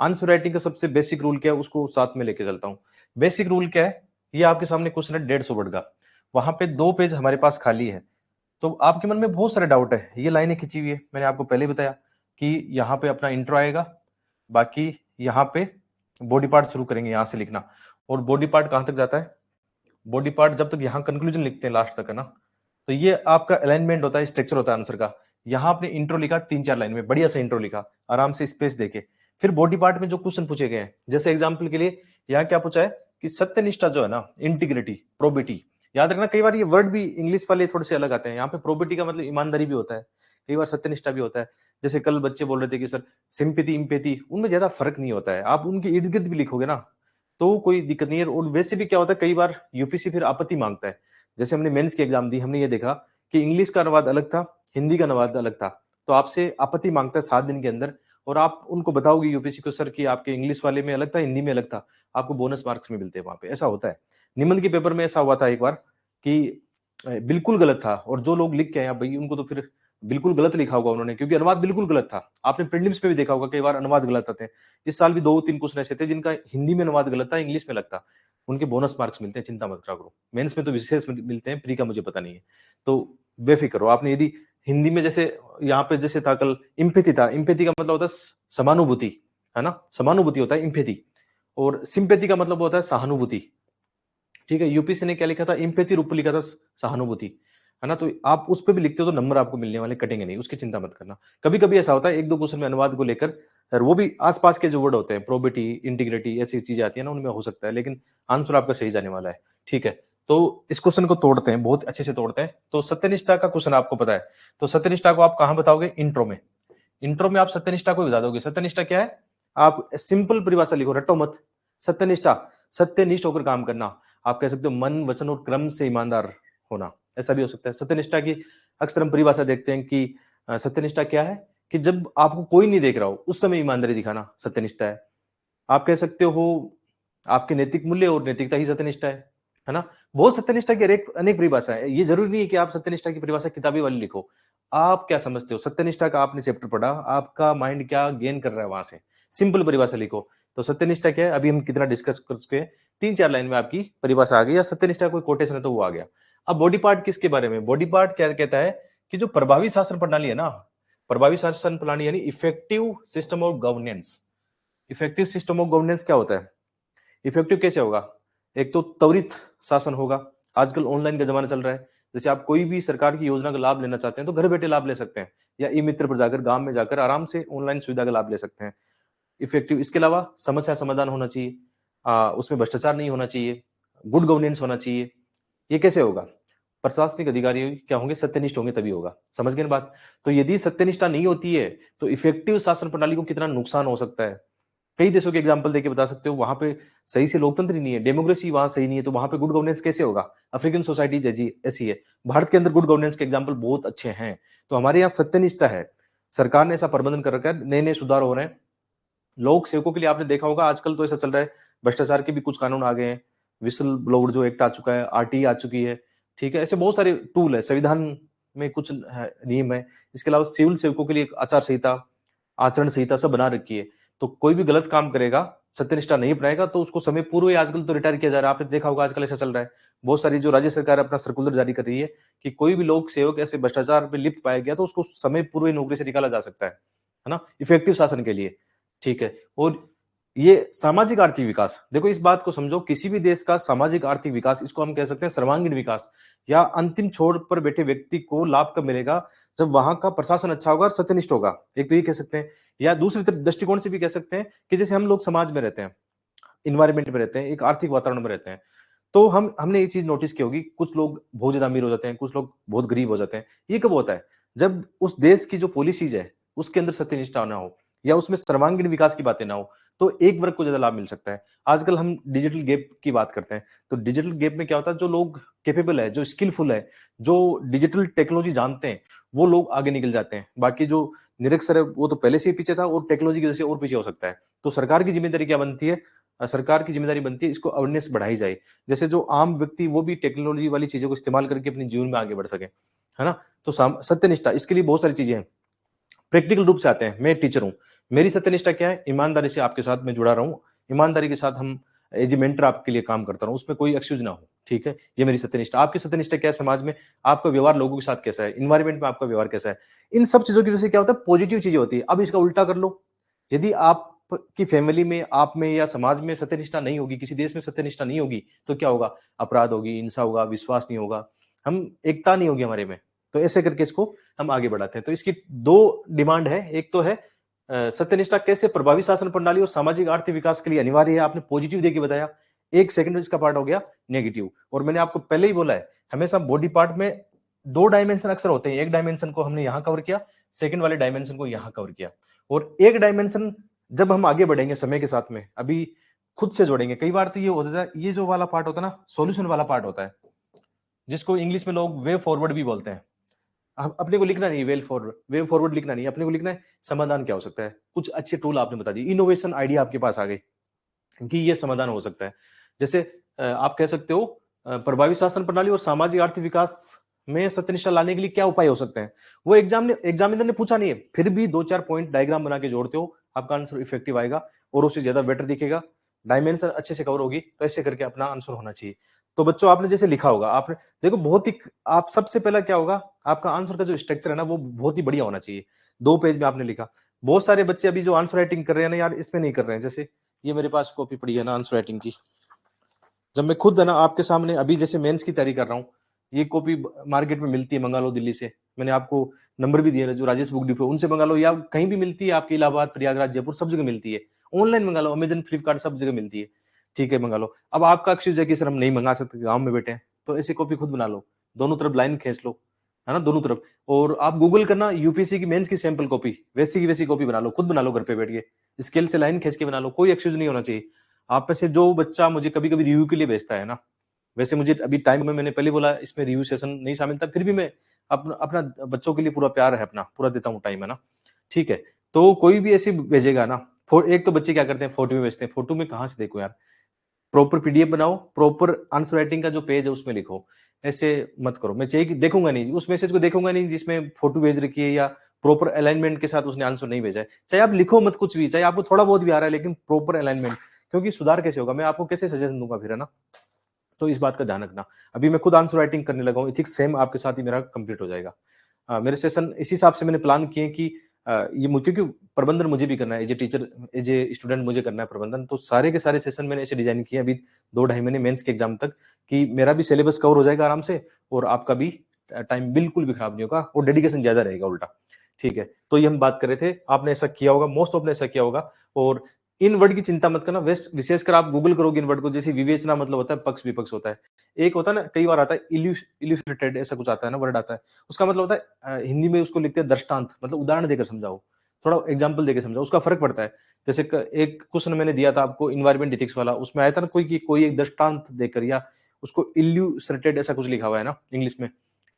Answer writing का सबसे basic rule क्या है उसको साथ में लेके चलता हूँ। बेसिक रूल क्या है, ये आपके सामने क्वेश्चन है 150 वर्ड का, वहां पे 2 पेज हमारे पास खाली है। तो आपके मन में बहुत सारे डाउट है, ये लाइनें खिंची हुई है, मैंने आपको पहले बताया कि यहाँ पे अपना इंट्रो आएगा, बाकी यहाँ पे बॉडी पार्ट शुरू करेंगे यहाँ से लिखना, और बॉडी पार्ट कहां तक जाता है, बॉडी पार्ट जब तक यहाँ कंक्लूजन लिखते हैं लास्ट तक, है ना। तो ये आपका अलाइनमेंट होता है, स्ट्रक्चर होता है आंसर का। यहाँ आपने इंट्रो लिखा 3-4 लाइन में, बढ़िया से इंट्रो लिखा, आराम से स्पेस देके, फिर बॉडी पार्ट में जो क्वेश्चन पूछे गए हैं, जैसे एग्जाम्पल के लिए यहाँ क्या पूछा है कि सत्यनिष्ठा जो है ना, इंटीग्रिटी, प्रोबिटी, याद रखना कई बार ये वर्ड भी इंग्लिश वाले थोड़े से अलग आते हैं। यहाँ पे प्रोबिटी का मतलब ईमानदारी भी होता है, कई बार सत्यनिष्ठा भी होता है। जैसे कल बच्चे बोल रहे थे कि सर सिंपैथी इम्पैथी, उनमें ज्यादा फर्क नहीं होता है, आप उनके इर्द गिर्द भी लिखोगे ना तो कोई दिक्कत नहीं है। और वैसे भी क्या होता है, कई बार यूपीसी फिर आपत्ति मांगता है। जैसे हमने मेंस की एग्जाम दी, हमने ये देखा कि इंग्लिश का अनुवाद अलग था, हिंदी का अनुवाद अलग था, तो आपसे आपत्ति मांगता है 7 दिन के अंदर, और आप उनको बताओगे यूपीसी को सर कि आपके इंग्लिश वाले में अलग था, हिंदी में अलग था, आपको बोनस मार्क्स में मिलते हैं वहां पे। ऐसा होता है। निबंध के पेपर में ऐसा हुआ था एक बार कि बिल्कुल गलत था, और जो लोग लिख के आए भाई उनको तो फिर बिल्कुल गलत लिखा होगा उन्होंने, क्योंकि अनुवाद बिल्कुल गलत था। आपने प्रीलिम्स पे भी देखा होगा कई बार अनुवाद गलत आते हैं। इस साल भी 2-3 क्वेश्चन ऐसे थे जिनका हिंदी में अनुवाद गलत था, इंग्लिश में लगता, उनके बोनस मार्क्स मिलते हैं, चिंता मत करा करो। मेंस में तो विशेष मिलते हैं, प्री का मुझे पता नहीं है, तो बेफिक्र हो। आपने यदि हिंदी में जैसे यहाँ पे जैसे था कल इम्पैथी था, इम्पैथी का मतलब होता है समानुभूति, है ना, समानुभूति होता है इम्पैथी, और सिंपैथी का मतलब होता है सहानुभूति। ठीक है, यूपीसी ने क्या लिखा था, इम्पैथी रूप लिखा था सहानुभूति, है ना। तो आप उस पर भी लिखते हो तो नंबर आपको मिलने वाले, कटेंगे नहीं, उसकी चिंता मत करना। कभी कभी ऐसा होता है 1-2 क्वेश्चन में अनुवाद को लेकर, और वो भी आसपास के जो वर्ड होते हैं, प्रोबिटी, इंटीग्रिटी, ऐसी चीजें आती है ना, उनमें हो सकता है, लेकिन आंसर आपका सही जाने वाला है। ठीक है, तो इस क्वेश्चन को तोड़ते हैं, बहुत अच्छे से तोड़ते हैं। तो सत्यनिष्ठा का क्वेश्चन आपको पता है, तो सत्यनिष्ठा को आप कहां बताओगे, इंट्रो में। इंट्रो में आप सत्यनिष्ठा को बता दोगे। सत्यनिष्ठा क्या है, आप सिंपल परिभाषा लिखो, रटो मत। सत्यनिष्ठा, सत्यनिष्ठ होकर काम करना। आप कह सकते हो मन, वचन और क्रम से ईमानदार होना, ऐसा भी हो सकता है। सत्यनिष्ठा की अक्सर हम परिभाषा देखते हैं कि सत्यनिष्ठा क्या है, कि जब आपको कोई नहीं देख रहा हो उस समय ईमानदारी दिखाना सत्यनिष्ठा है। आप कह सकते हो आपके नैतिक मूल्य और नैतिकता ही सत्यनिष्ठा है ना। बहुत सत्यनिष्ठा की अनेक परिभाषा है, ये जरूरी नहीं है कि आप सत्यनिष्ठा की परिभाषा किताबी वाली लिखो। आप क्या समझते हो सत्यनिष्ठा का, आपने चैप्टर पढ़ा, आपका माइंड क्या गेन कर रहा है वहां से, सिंपल परिभाषा लिखो। तो सत्यनिष्ठा क्या है, अभी हम कितना डिस्कस कर चुके हैं, 3-4 लाइन में आपकी परिभाषा आ गई, या सत्यनिष्ठा कोई कोटेशन है तो वो आ गया। अब बॉडी पार्ट किसके बारे में, बॉडी पार्ट क्या कहता है कि जो प्रभावी शासन प्रणाली है ना, प्रभावी शासन प्रणाली यानी effective system of governance. Effective system of governance क्या होता है, इफेक्टिव कैसे होगा, एक तो त्वरित शासन होगा। आजकल ऑनलाइन का जमाना चल रहा है, जैसे आप कोई भी सरकार की योजना का लाभ लेना चाहते हैं तो घर बैठे लाभ ले सकते हैं, या ई मित्र पर जाकर, गांव में जाकर आराम से ऑनलाइन सुविधा का लाभ ले सकते हैं। इफेक्टिव, इसके अलावा समस्या समाधान होना चाहिए, उसमें भ्रष्टाचार नहीं होना चाहिए, गुड गवर्नेंस होना चाहिए। ये कैसे होगा, प्रशासनिक अधिकारी क्या होंगे, सत्यनिष्ठ होंगे, तभी होगा। समझ गए ना बात। तो यदि सत्यनिष्ठा नहीं होती है तो इफेक्टिव शासन प्रणाली को कितना नुकसान हो सकता है। कई देशों के एग्जांपल देके बता सकते हो, वहां पे सही से लोकतंत्र ही नहीं है, डेमोक्रेसी वहां सही नहीं है, तो वहां पे गुड गवर्नेंस कैसे होगा। अफ्रीकन सोसाइटी जैसी ऐसी है, भारत के अंदर गुड गवर्नेंस के एग्जांपल बहुत अच्छे हैं। तो हमारे यहाँ सत्यनिष्ठा है, सरकार ने ऐसा प्रबंधन कर रखा है, नए नए सुधार हो रहे हैं। लोक सेवकों के लिए आपने देखा होगा आजकल तो ऐसा चल रहा है, भ्रष्टाचार के भी कुछ कानून आ गए हैं, विसल ब्लोअर जो एक्ट आ चुका है, आरटी आ चुकी है। ठीक है, ऐसे बहुत सारे टूल है, संविधान में कुछ नियम है। इसके अलावा सिविल सेवकों के लिए आचार संहिता, आचरण संहिता सब बना रखी है। तो कोई भी गलत काम करेगा, सत्यनिष्ठा नहीं अपनाएगा, तो उसको समय पूर्व ही आजकल तो रिटायर किया जा रहा है। आपने देखा होगा आजकल ऐसा चल रहा है, बहुत सारी जो राज्य सरकार अपना सर्कुलर जारी कर रही है कि कोई भी लोक सेवक ऐसे भ्रष्टाचार में लिप्त पाया गया तो उसको समय पूर्व ही नौकरी से निकाला जा सकता है ना, इफेक्टिव शासन के लिए। ठीक है, और ये सामाजिक आर्थिक विकास, देखो इस बात को समझो, किसी भी देश का सामाजिक आर्थिक विकास, इसको हम कह सकते हैं सर्वांगीण विकास, या अंतिम छोर पर बैठे व्यक्ति को लाभ कब मिलेगा, जब वहां का प्रशासन अच्छा होगा और सत्यनिष्ठ होगा। एक तो ये कह सकते हैं, या दूसरी दृष्टिकोण से भी कह सकते हैं कि जैसे हम लोग समाज में रहते हैं, इन्वायरमेंट में रहते हैं, एक आर्थिक वातावरण में रहते हैं, तो हमने ये चीज नोटिस की होगी, कुछ लोग बहुत ज्यादा अमीर हो जाते हैं, कुछ लोग बहुत गरीब हो जाते हैं। ये कब होता है, जब उस देश की जो पॉलिसीज है उसके अंदर सत्यनिष्ठा ना हो, या उसमें सर्वांगीण विकास की बातें ना हो, तो एक वर्ग को ज्यादा लाभ मिल सकता है। आजकल हम डिजिटल गैप की बात करते हैं, तो डिजिटल गैप में क्या होता है, जो लोग कैपेबल है, जो स्किलफुल है, जो डिजिटल टेक्नोलॉजी जानते हैं, वो लोग आगे निकल जाते हैं। बाकी जो निरक्षर है वो तो पहले से ही पीछे था, और टेक्नोलॉजी की वजह से और पीछे हो सकता है। तो सरकार की जिम्मेदारी क्या बनती है, सरकार की जिम्मेदारी बनती है इसको अवेयरनेस बढ़ाई जाए, जैसे जो आम व्यक्ति वो भी टेक्नोलॉजी वाली चीजों को इस्तेमाल करके अपने जीवन में आगे बढ़ सके, है ना। तो सत्यनिष्ठा, इसके लिए बहुत सारी चीजें हैं, प्रैक्टिकल रूप से आते हैं। मैं टीचर हूं, मेरी सत्यनिष्ठा क्या है? ईमानदारी से आपके साथ मैं जुड़ा रहूं, ईमानदारी के साथ हम एज ए मेंटर आपके लिए काम करता रहूं, उसमें कोई एक्सक्यूज ना हो। ठीक है, ये मेरी सत्यनिष्ठा। आपकी सत्यनिष्ठा क्या है? समाज में आपका व्यवहार लोगों के साथ कैसा है, इन्वायरमेंट में आपका व्यवहार कैसा है, इन सब चीजों की वजह से क्या होता है, पॉजिटिव चीजें होती है। अब इसका उल्टा कर लो, यदि आप की फैमिली में, आप में या समाज में सत्यनिष्ठा नहीं होगी, किसी देश में सत्यनिष्ठा नहीं होगी, तो क्या होगा? अपराध होगी, हिंसा होगा, विश्वास नहीं होगा, हम एकता नहीं होगी हमारे में। तो ऐसे करके इसको हम आगे बढ़ाते हैं। तो इसकी दो डिमांड है, एक तो है सत्यनिष्ठा कैसे प्रभावी शासन प्रणाली और सामाजिक आर्थिक विकास के लिए अनिवार्य है, आपने पॉजिटिव देके बताया। एक सेकंड में इसका पार्ट हो गया नेगेटिव। और मैंने आपको पहले ही बोला है, हमेशा बॉडी पार्ट में दो डायमेंशन अक्सर होते हैं, एक डायमेंशन को हमने यहां कवर किया, सेकंड वाले डायमेंशन को यहां कवर किया। और एक डायमेंशन जब हम आगे बढ़ेंगे समय के साथ में, अभी खुद से जोड़ेंगे। कई बार तो ये होता है, ये जो वाला पार्ट होता है ना, सॉल्यूशन वाला पार्ट होता है, जिसको इंग्लिश में लोग वे फॉरवर्ड भी बोलते हैं। अपने को लिखना नहीं वे फॉरवर्ड लिखना नहीं, अपने को लिखना है समाधान क्या हो सकता है। कुछ अच्छे टूल आपने बता दी, इनोवेशन आइडिया आपके पास आ गए कि ये समाधान हो सकता है। जैसे आप कह सकते हो प्रभावी शासन प्रणाली और सामाजिक आर्थिक विकास में सत्यनिष्ठा लाने के लिए क्या उपाय हो सकते हैं। वो एग्जामिनर ने पूछा नहीं है, फिर भी दो चार पॉइंट डायग्राम बना के जोड़ते हो, आपका आंसर इफेक्टिव आएगा और उससे ज्यादा बेटर दिखेगा, डायमेंशन अच्छे से कवर होगी। तो ऐसे करके अपना आंसर होना चाहिए। तो बच्चों आपने जैसे लिखा होगा, आपने देखो बहुत ही, आप सबसे पहला क्या होगा, आपका आंसर का जो स्ट्रक्चर है ना, वो बहुत ही बढ़िया होना चाहिए। 2 पेज में आपने लिखा। बहुत सारे बच्चे अभी जो आंसर राइटिंग कर रहे हैं ना यार, इसमें नहीं कर रहे हैं। जैसे ये मेरे पास कॉपी पड़ी है ना आंसर राइटिंग की, जब मैं खुद है ना आपके सामने अभी जैसे मेंस की तैयारी कर रहा हूँ, ये कॉपी मार्केट में मिलती है, मंगा लो दिल्ली से। मैंने आपको नंबर भी दिया है, जो राजेश बुक डिपो, उनसे मंगा लो, या कहीं भी मिलती है आपके इलाहाबाद, प्रयागराज, जयपुर, सब जगह मिलती है। ऑनलाइन मंगा लो, अमेजन, फ्लिपकार्ट, सब जगह मिलती है। ठीक है, मंगा लो। अब आपका एक्सक्यूज है कि सर हम नहीं मंगा सकते, गाँव में बैठे हैं, तो ऐसी कॉपी खुद बना लो, दोनों तरफ लाइन खींच लो, है ना, दोनों तरफ। और आप गूगल करना यूपीएससी की मेंस की सैंपल कॉपी, वैसी की वैसी कॉपी बना लो, खुद बना लो घर पे बैठ के, स्केल से लाइन खींच के बना लो, कोई एक्सक्यूज नहीं होना चाहिए। आप में से जो बच्चा मुझे कभी कभी रिव्यू के लिए भेजता है ना, वैसे मुझे अभी टाइम में, मैंने पहले बोला इसमें रिव्यू सेशन नहीं शामिल था, फिर भी मैं अपना अपना बच्चों के लिए पूरा प्यार है, अपना पूरा देता हूँ टाइम, है ना। ठीक है, तो कोई भी ऐसी भेजेगा ना, एक तो बच्चे क्या करते हैं, फोटो में भेजते हैं। फोटो में कहाँ से देखो यार, प्रॉपर पीडीएफ बनाओ, प्रॉपर आंसर राइटिंग का जो पेज है उसमें लिखो। ऐसे मत करो, मैं चाहिए कि देखूंगा नहीं, उस मैसेज को देखूंगा नहीं जिसमें फोटो भेज रखी है या प्रॉपर अलाइनमेंट के साथ उसने आंसर नहीं भेजा है। चाहे आप लिखो मत कुछ भी, चाहे आपको थोड़ा बहुत भी आ रहा है, लेकिन प्रॉपर अलाइनमेंट, क्योंकि सुधार कैसे होगा, मैं आपको कैसे सजेशन दूंगा फिर, है ना। तो इस बात का ध्यान रखना। अभी मैं खुद आंसर राइटिंग करने लगा हूँ, इथिक्स सेम आपके साथ ही मेरा कंप्लीट हो जाएगा। मेरे सेशन इस हिसाब से मैंने प्लान किए कि क्योंकि प्रबंधन मुझे भी करना है, as a teacher, as a student मुझे करना है प्रबंधन, तो सारे के सारे सेशन मैंने ऐसे डिजाइन किए अभी 2 ढाई महीने मेंस के एग्जाम तक, कि मेरा भी सिलेबस कवर हो जाएगा आराम से, और आपका भी टाइम बिल्कुल भी खराब नहीं होगा, और डेडिकेशन ज्यादा रहेगा उल्टा। ठीक है, तो ये हम बात कर रहे थे, आपने ऐसा किया होगा, मोस्ट ऑफ ने ऐसा किया होगा। और इन वर्ड की चिंता मत करना, वेस्ट विशेषकर आप गूगल करोगे इन वर्ड को, जैसे विवेचना मतलब होता है पक्ष विपक्ष होता है। एक होता है ना, कई बार आता है इल्यूस्ट्रेटेड, ऐसा कुछ आता है ना वर्ड आता है, उसका मतलब होता है हिंदी में उसको लिखते हैं दृष्टांत, मतलब उदाहरण देकर समझाओ, थोड़ा एग्जाम्पल देकर समझाओ, उसका फर्क पड़ता है। जैसे एक क्वेश्चन मैंने दिया था आपको इन्वायरमेंट एथिक्स वाला, उसमें आया था ना कोई एक दृष्टांत देकर, या उसको इल्यूस्ट्रेटेड ऐसा कुछ लिखा हुआ है ना इंग्लिश में,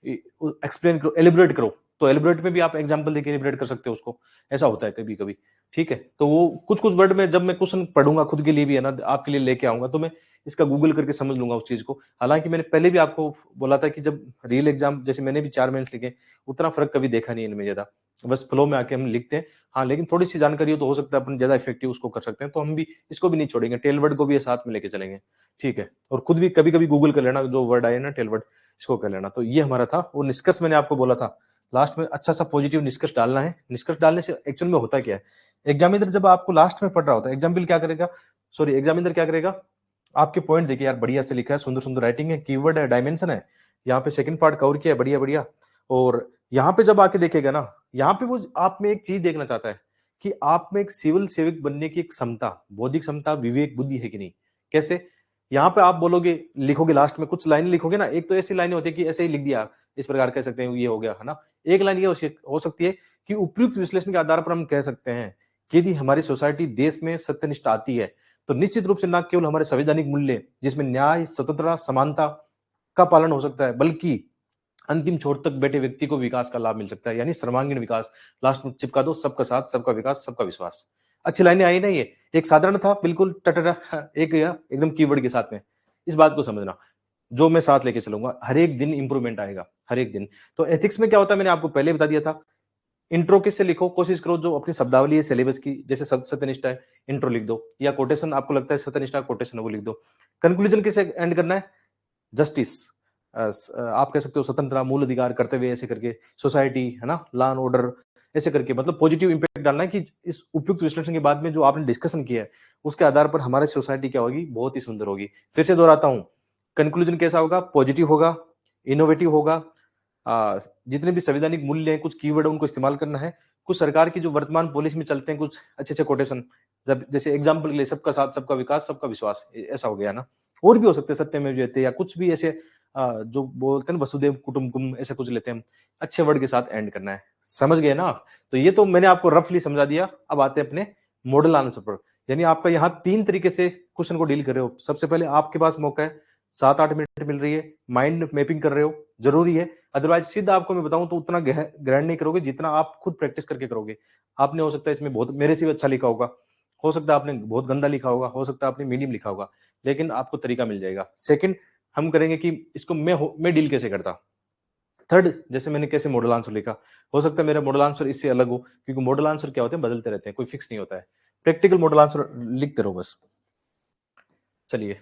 एक्सप्लेन करो, एलिब्रेट करो, तो एलिब्रेट में भी आप एग्जाम्पल देकर एलिब्रेट कर सकते हो उसको, ऐसा होता है कभी कभी। ठीक है, तो वो कुछ कुछ वर्ड में जब मैं क्वेश्चन पढ़ूंगा खुद के लिए भी, है ना, आपके लिए लेके आऊंगा, तो मैं इसका गूगल करके समझ लूंगा उस चीज को। हालांकि मैंने पहले भी आपको बोला था कि जब रियल एग्जाम, जैसे मैंने भी 4 मेंस लिखे, उतना फर्क कभी देखा नहीं इनमें ज्यादा, बस फ्लो में आके हम लिखते हैं। हाँ, लेकिन थोड़ी सी जानकारी हो तो हो सकता है अपन ज्यादा इफेक्टिव उसको कर सकते हैं, तो हम भी इसको भी नहीं छोड़ेंगे, टेल वर्ड को भी साथ में लेके चलेंगे। ठीक है, और खुद भी कभी कभी गूगल कर लेना, जो वर्ड आए ना टेल वर्ड, इसको कर लेना। तो ये हमारा था, वो निष्कर्ष मैंने आपको बोला था लास्ट में, अच्छा सा पॉजिटिव निष्कर्ष डालना है। निष्कर्ष डालने से एक्चुअल में होता क्या है, एग्जामिनर जब आपको लास्ट में पढ़ रहा होता है, एग्जामिनर क्या करेगा, आपके पॉइंट देखिए यार, बढ़िया से लिखा है, सुंदर सुंदर राइटिंग है, कीवर्ड है, डायमेंशन है, यहाँ पे सेकंड पार्ट कवर किया है, बढ़िया बढ़िया। और यहाँ पे जब आके देखेगा ना, यहाँ पे वो आप में एक चीज देखना चाहता है कि आप में एक सिविल सेवक बनने की एक क्षमता, बौद्धिक क्षमता, विवेक, बुद्धि है कि नहीं। कैसे, यहाँ पे आप बोलोगे, लिखोगे, लास्ट में कुछ लाइन लिखोगे ना, एक तो ऐसी लाइन होती है कि ऐसे ही लिख दिया, इस प्रकार कह सकते हैं, ये हो गया, है ना। एक लाइन ये हो सकती है कि उपयुक्त विश्लेषण के आधार पर हम कह सकते हैं कि यदि हमारी सोसाइटी, देश में सत्यनिष्ठा आती है, तो निश्चित रूप से न केवल हमारे संवैधानिक मूल्य, जिसमें न्याय, स्वतंत्रता, समानता का पालन हो सकता है, बल्कि अंतिम छोर तक बैठे व्यक्ति को विकास का लाभ मिल सकता है, यानी सर्वांगीण विकास। लास्ट में चिपका दो, सबका साथ, सबका विकास, सबका विश्वास। अच्छी लाइनें आई ना, ये एक साधारण था बिल्कुल, टटरा एक गया एकदम कीवर्ड के साथ में। इस बात को समझना, जो मैं साथ लेके चलूंगा, हर एक दिन इंप्रूवमेंट आएगा, हर एक दिन। तो एथिक्स में क्या होता है, मैंने आपको पहले बता दिया था, इंट्रो किससे लिखो, कोशिश करो जो अपनी शब्दावली है सिलेबस की, जैसे सत्यनिष्ठा है, इंट्रो लिख दो, या कोटेशन आपको लगता है सत्यनिष्ठा कोटेशन है वो लिख दो। कंक्लूजन किसे एंड करना है, जस्टिस, आप कह सकते हो स्वतंत्रता, मूल अधिकार, कर्तव्य, ऐसे करके, सोसाइटी है ना, लॉ एंड ऑर्डर, ऐसे करके, मतलब पॉजिटिव इंपैक्ट डालना है कि इस उपयुक्त विश्लेषण के बाद में जो आपने डिस्कशन किया है उसके आधार पर हमारी सोसाइटी क्या होगी, बहुत ही सुंदर होगी। फिर से दोहराता हूं, कंक्लूजन कैसा होगा, पॉजिटिव होगा, इनोवेटिव होगा, जितने भी संवैधानिक मूल्य हैं, कुछ कीवर्ड उनको इस्तेमाल करना है, कुछ सरकार की जो वर्तमान पॉलिसी में चलते हैं कुछ अच्छे अच्छे कोटेशन, जब जैसे एग्जाम्पल के लिए सबका साथ, सबका विकास, सबका विश्वास, ऐसा हो गया ना। और भी हो सकते हैं, सत्यमेव जयते, या कुछ भी ऐसे जो बोलते हैं ना, वसुदेव कुटुंबकम, ऐसा कुछ लेते हैं हम, अच्छे वर्ड के साथ एंड करना है। समझ गए ना आप? तो ये तो मैंने आपको रफली समझा दिया। अब आते हैं अपने मॉडल आंसर पर। यानी आपका यहाँ 3 तरीके से क्वेश्चन को डील कर रहे हो। सबसे पहले आपके पास मौका है, 7-8 मिनट मिल रही है, माइंड मैपिंग कर रहे हो, जरूरी है। अदरवाइज सीधा आपको मैं बताऊं तो उतना ग्रहण नहीं करोगे जितना आप खुद प्रैक्टिस करके करोगे। आपने हो सकता है इसमें बहुत मेरे से भी अच्छा लिखा होगा, हो सकता है आपने बहुत गंदा लिखा होगा, हो सकता है आपने मीडियम लिखा होगा, लेकिन आपको तरीका मिल जाएगा। सेकंड, हम करेंगे कि इसको मैं डील कैसे करता। थर्ड, जैसे मैंने कैसे मॉडल आंसर लिखा, हो सकता है मेरा मॉडल आंसर इससे अलग हो, क्योंकि मॉडल आंसर क्या होते हैं, बदलते रहते हैं, कोई फिक्स नहीं होता है। प्रैक्टिकल मॉडल आंसर लिखते रहो बस। चलिए,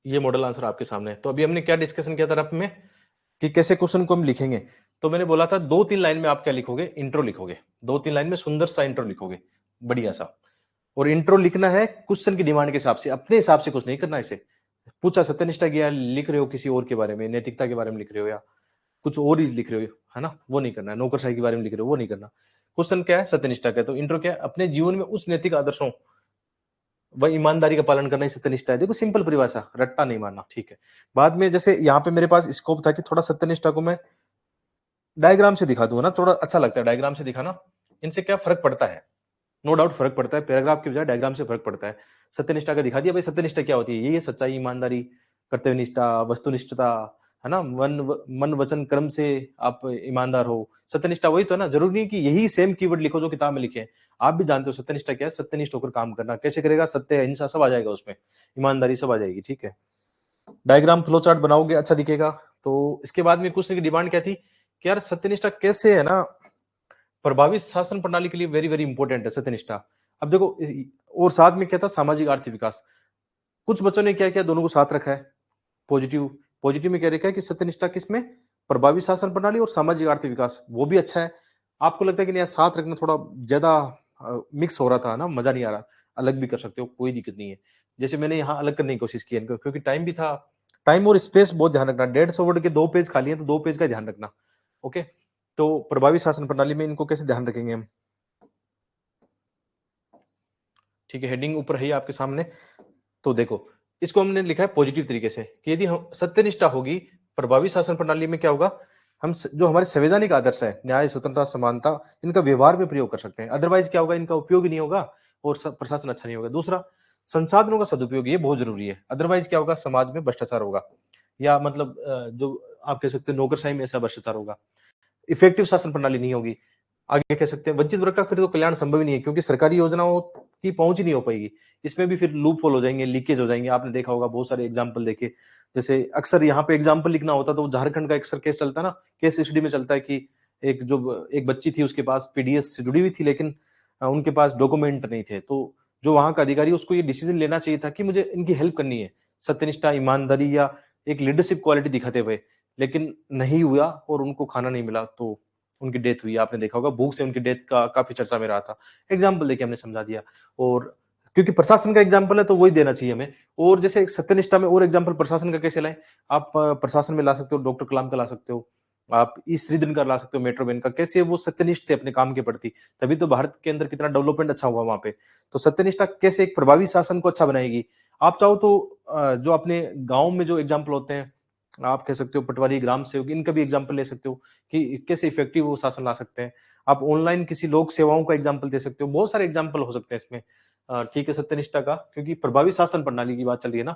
ये मॉडल आंसर आपके सामने है। तो अभी हमने क्या डिस्कशन किया था रफ में, कि कैसे क्वेश्चन को हम लिखेंगे। तो मैंने बोला था 2-3 लाइन में आप क्या लिखोगे, इंट्रो लिखोगे। 2-3 लाइन में सुंदर सा इंट्रो लिखोगे, बढ़िया सा। और इंट्रो लिखना है क्वेश्चन की डिमांड के हिसाब से, अपने हिसाब से कुछ नहीं करना। इसे पूछा सत्यनिष्ठा किया, लिख रहे हो किसी और के बारे में, नैतिकता के बारे में लिख रहे हो, या कुछ और ही लिख रहे हो, है ना, वो नहीं करना है। नौकरशाही के बारे में लिख रहे हो, वो नहीं करना। क्वेश्चन क्या है, सत्यनिष्ठा का। तो इंट्रो क्या है, अपने जीवन में उस नैतिक आदर्शों व ईमानदारी का पालन करना ही सत्यनिष्ठा है। देखो सिंपल परिभाषा, रट्टा नहीं मारना, ठीक है। बाद में जैसे यहाँ पे मेरे पास स्कोप था कि थोड़ा सत्यनिष्ठा को मैं डायग्राम से दिखा दूं ना, थोड़ा अच्छा लगता है डायग्राम से दिखाना। इनसे क्या फर्क पड़ता है, नो डाउट फर्क पड़ता है, पैराग्राफ की बजाय डायग्राम से फर्क पड़ता है। सत्यनिष्ठा का दिखा दिया भाई, सत्यनिष्ठा क्या होती है, ये सच्चाई, ईमानदारी, कर्तव्यनिष्ठा, वस्तुनिष्ठता, है ना, मन वचन कर्म से आप ईमानदार हो। सत्यनिष्ठा वही तो है ना, जरूरी नहीं कि यही सेम कीवर्ड लिखो जो किताब में लिखे हैं। आप भी जानते हो सत्यनिष्ठा क्या है, सत्यनिष्ठ होकर काम करना। कैसे करेगा, सत्य, अहिंसा सब आ जाएगा उसमें, ईमानदारी सब आ जाएगी, ठीक है। डायग्राम फ्लो चार्ट बनाओगे अच्छा दिखेगा। तो इसके बाद में कुछ की डिमांड क्या थी कि यार सत्यनिष्ठा कैसे, है ना, प्रभावी शासन प्रणाली के लिए वेरी वेरी इंपॉर्टेंट है सत्यनिष्ठा। अब देखो, और साथ में क्या था, सामाजिक आर्थिक विकास। कुछ बच्चों ने क्या किया, दोनों को साथ रखा है। पॉजिटिव, पॉजिटिव में क्या रखा है कि सत्यनिष्ठा किसमें, प्रभावी शासन प्रणाली और सामाजिक आर्थिक विकास, वो भी अच्छा है। आपको लगता है कि नहीं यार साथ रखना थोड़ा ज्यादा मिक्स हो रहा था ना, मजा नहीं आ रहा, अलग भी कर सकते हो, कोई दिक्कत नहीं है। जैसे मैंने यहाँ अलग करने की कोशिश की है इनको, क्योंकि टाइम भी था। टाइम और स्पेस बहुत ध्यान रखना, 150 वर्ड के 2 पेज खाली है तो 2 पेज का ध्यान रखना। ओके, तो प्रभावी शासन प्रणाली में इनको कैसे ध्यान रखेंगे हम, ठीक है। हेडिंग ऊपर है आपके सामने। तो देखो, इसको हमने लिखा है पॉजिटिव तरीके से कि यदि हम सत्यनिष्ठा होगी प्रभावी शासन प्रणाली में, क्या होगा, हम जो हमारे संवैधानिक आदर्श है, न्याय, स्वतंत्रता, समानता, इनका व्यवहार में प्रयोग कर सकते हैं। अदरवाइज क्या होगा, इनका उपयोग ही नहीं होगा और प्रशासन अच्छा नहीं होगा। दूसरा, संसाधनों का सदुपयोग, ये बहुत जरूरी है। अदरवाइज क्या होगा, समाज में भ्रष्टाचार होगा, या मतलब जो आप कह सकते हैं नौकरशाही में ऐसा भ्रष्टाचार होगा, इफेक्टिव शासन प्रणाली नहीं होगी। आगे कह सकते हैं वंचित वर्ग का फिर तो कल्याण संभव ही नहीं है, क्योंकि सरकारी योजनाओं की पहुंच ही नहीं हो पाएगी। इसमें भी फिर लूप होल हो जाएंगे, लीकेज हो जाएंगे। आपने देखा होगा बहुत सारे एग्जाम्पल देखे, जैसे अक्सर यहाँ पे एग्जाम्पल लिखना होता तो झारखंड का अक्सर केस चलता है ना, केस स्टडी में चलता है कि एक बच्ची थी, उसके पास पीडीएस से जुड़ी हुई थी, लेकिन उनके पास डॉक्यूमेंट नहीं थे। तो जो वहां का अधिकारी, उसको ये डिसीजन लेना चाहिए था कि मुझे इनकी हेल्प करनी है, सत्यनिष्ठा, ईमानदारी या एक लीडरशिप क्वालिटी दिखाते हुए, लेकिन नहीं हुआ और उनको खाना नहीं मिला, तो उनकी डेथ हुई। आपने देखा होगा भूख से उनकी डेथ का काफी चर्चा में रहा था। एग्जाम्पल देके हमने समझा दिया। और क्योंकि प्रशासन का एग्जाम्पल है तो वही देना चाहिए हमें। और जैसे सत्यनिष्ठा में और एग्जाम्पल प्रशासन का कैसे लाएं, आप प्रशासन में ला सकते हो, डॉक्टर कलाम का ला सकते हो, आप ई श्रीधरन का ला सकते हो, मेट्रो मैन का। कैसे वो सत्यनिष्ठ थे अपने काम के प्रति, तभी तो भारत के अंदर कितना डेवलपमेंट अच्छा हुआ वहां पे। तो सत्यनिष्ठा कैसे एक प्रभावी शासन को अच्छा बनाएगी। आप चाहो तो जो अपने गांव में जो एग्जाम्पल होते हैं, आप कह सकते हो पटवारी, ग्राम सेवक, इनका भी एग्जाम्पल ले सकते हो कि कैसे इफेक्टिव वो शासन ला सकते हैं। आप ऑनलाइन किसी लोक सेवाओं का एग्जाम्पल दे सकते हो, बहुत सारे एग्जाम्पल हो सकते हैं इसमें। ठीक है, सत्यनिष्ठा का, क्योंकि प्रभावी शासन प्रणाली की बात चल रही है ना,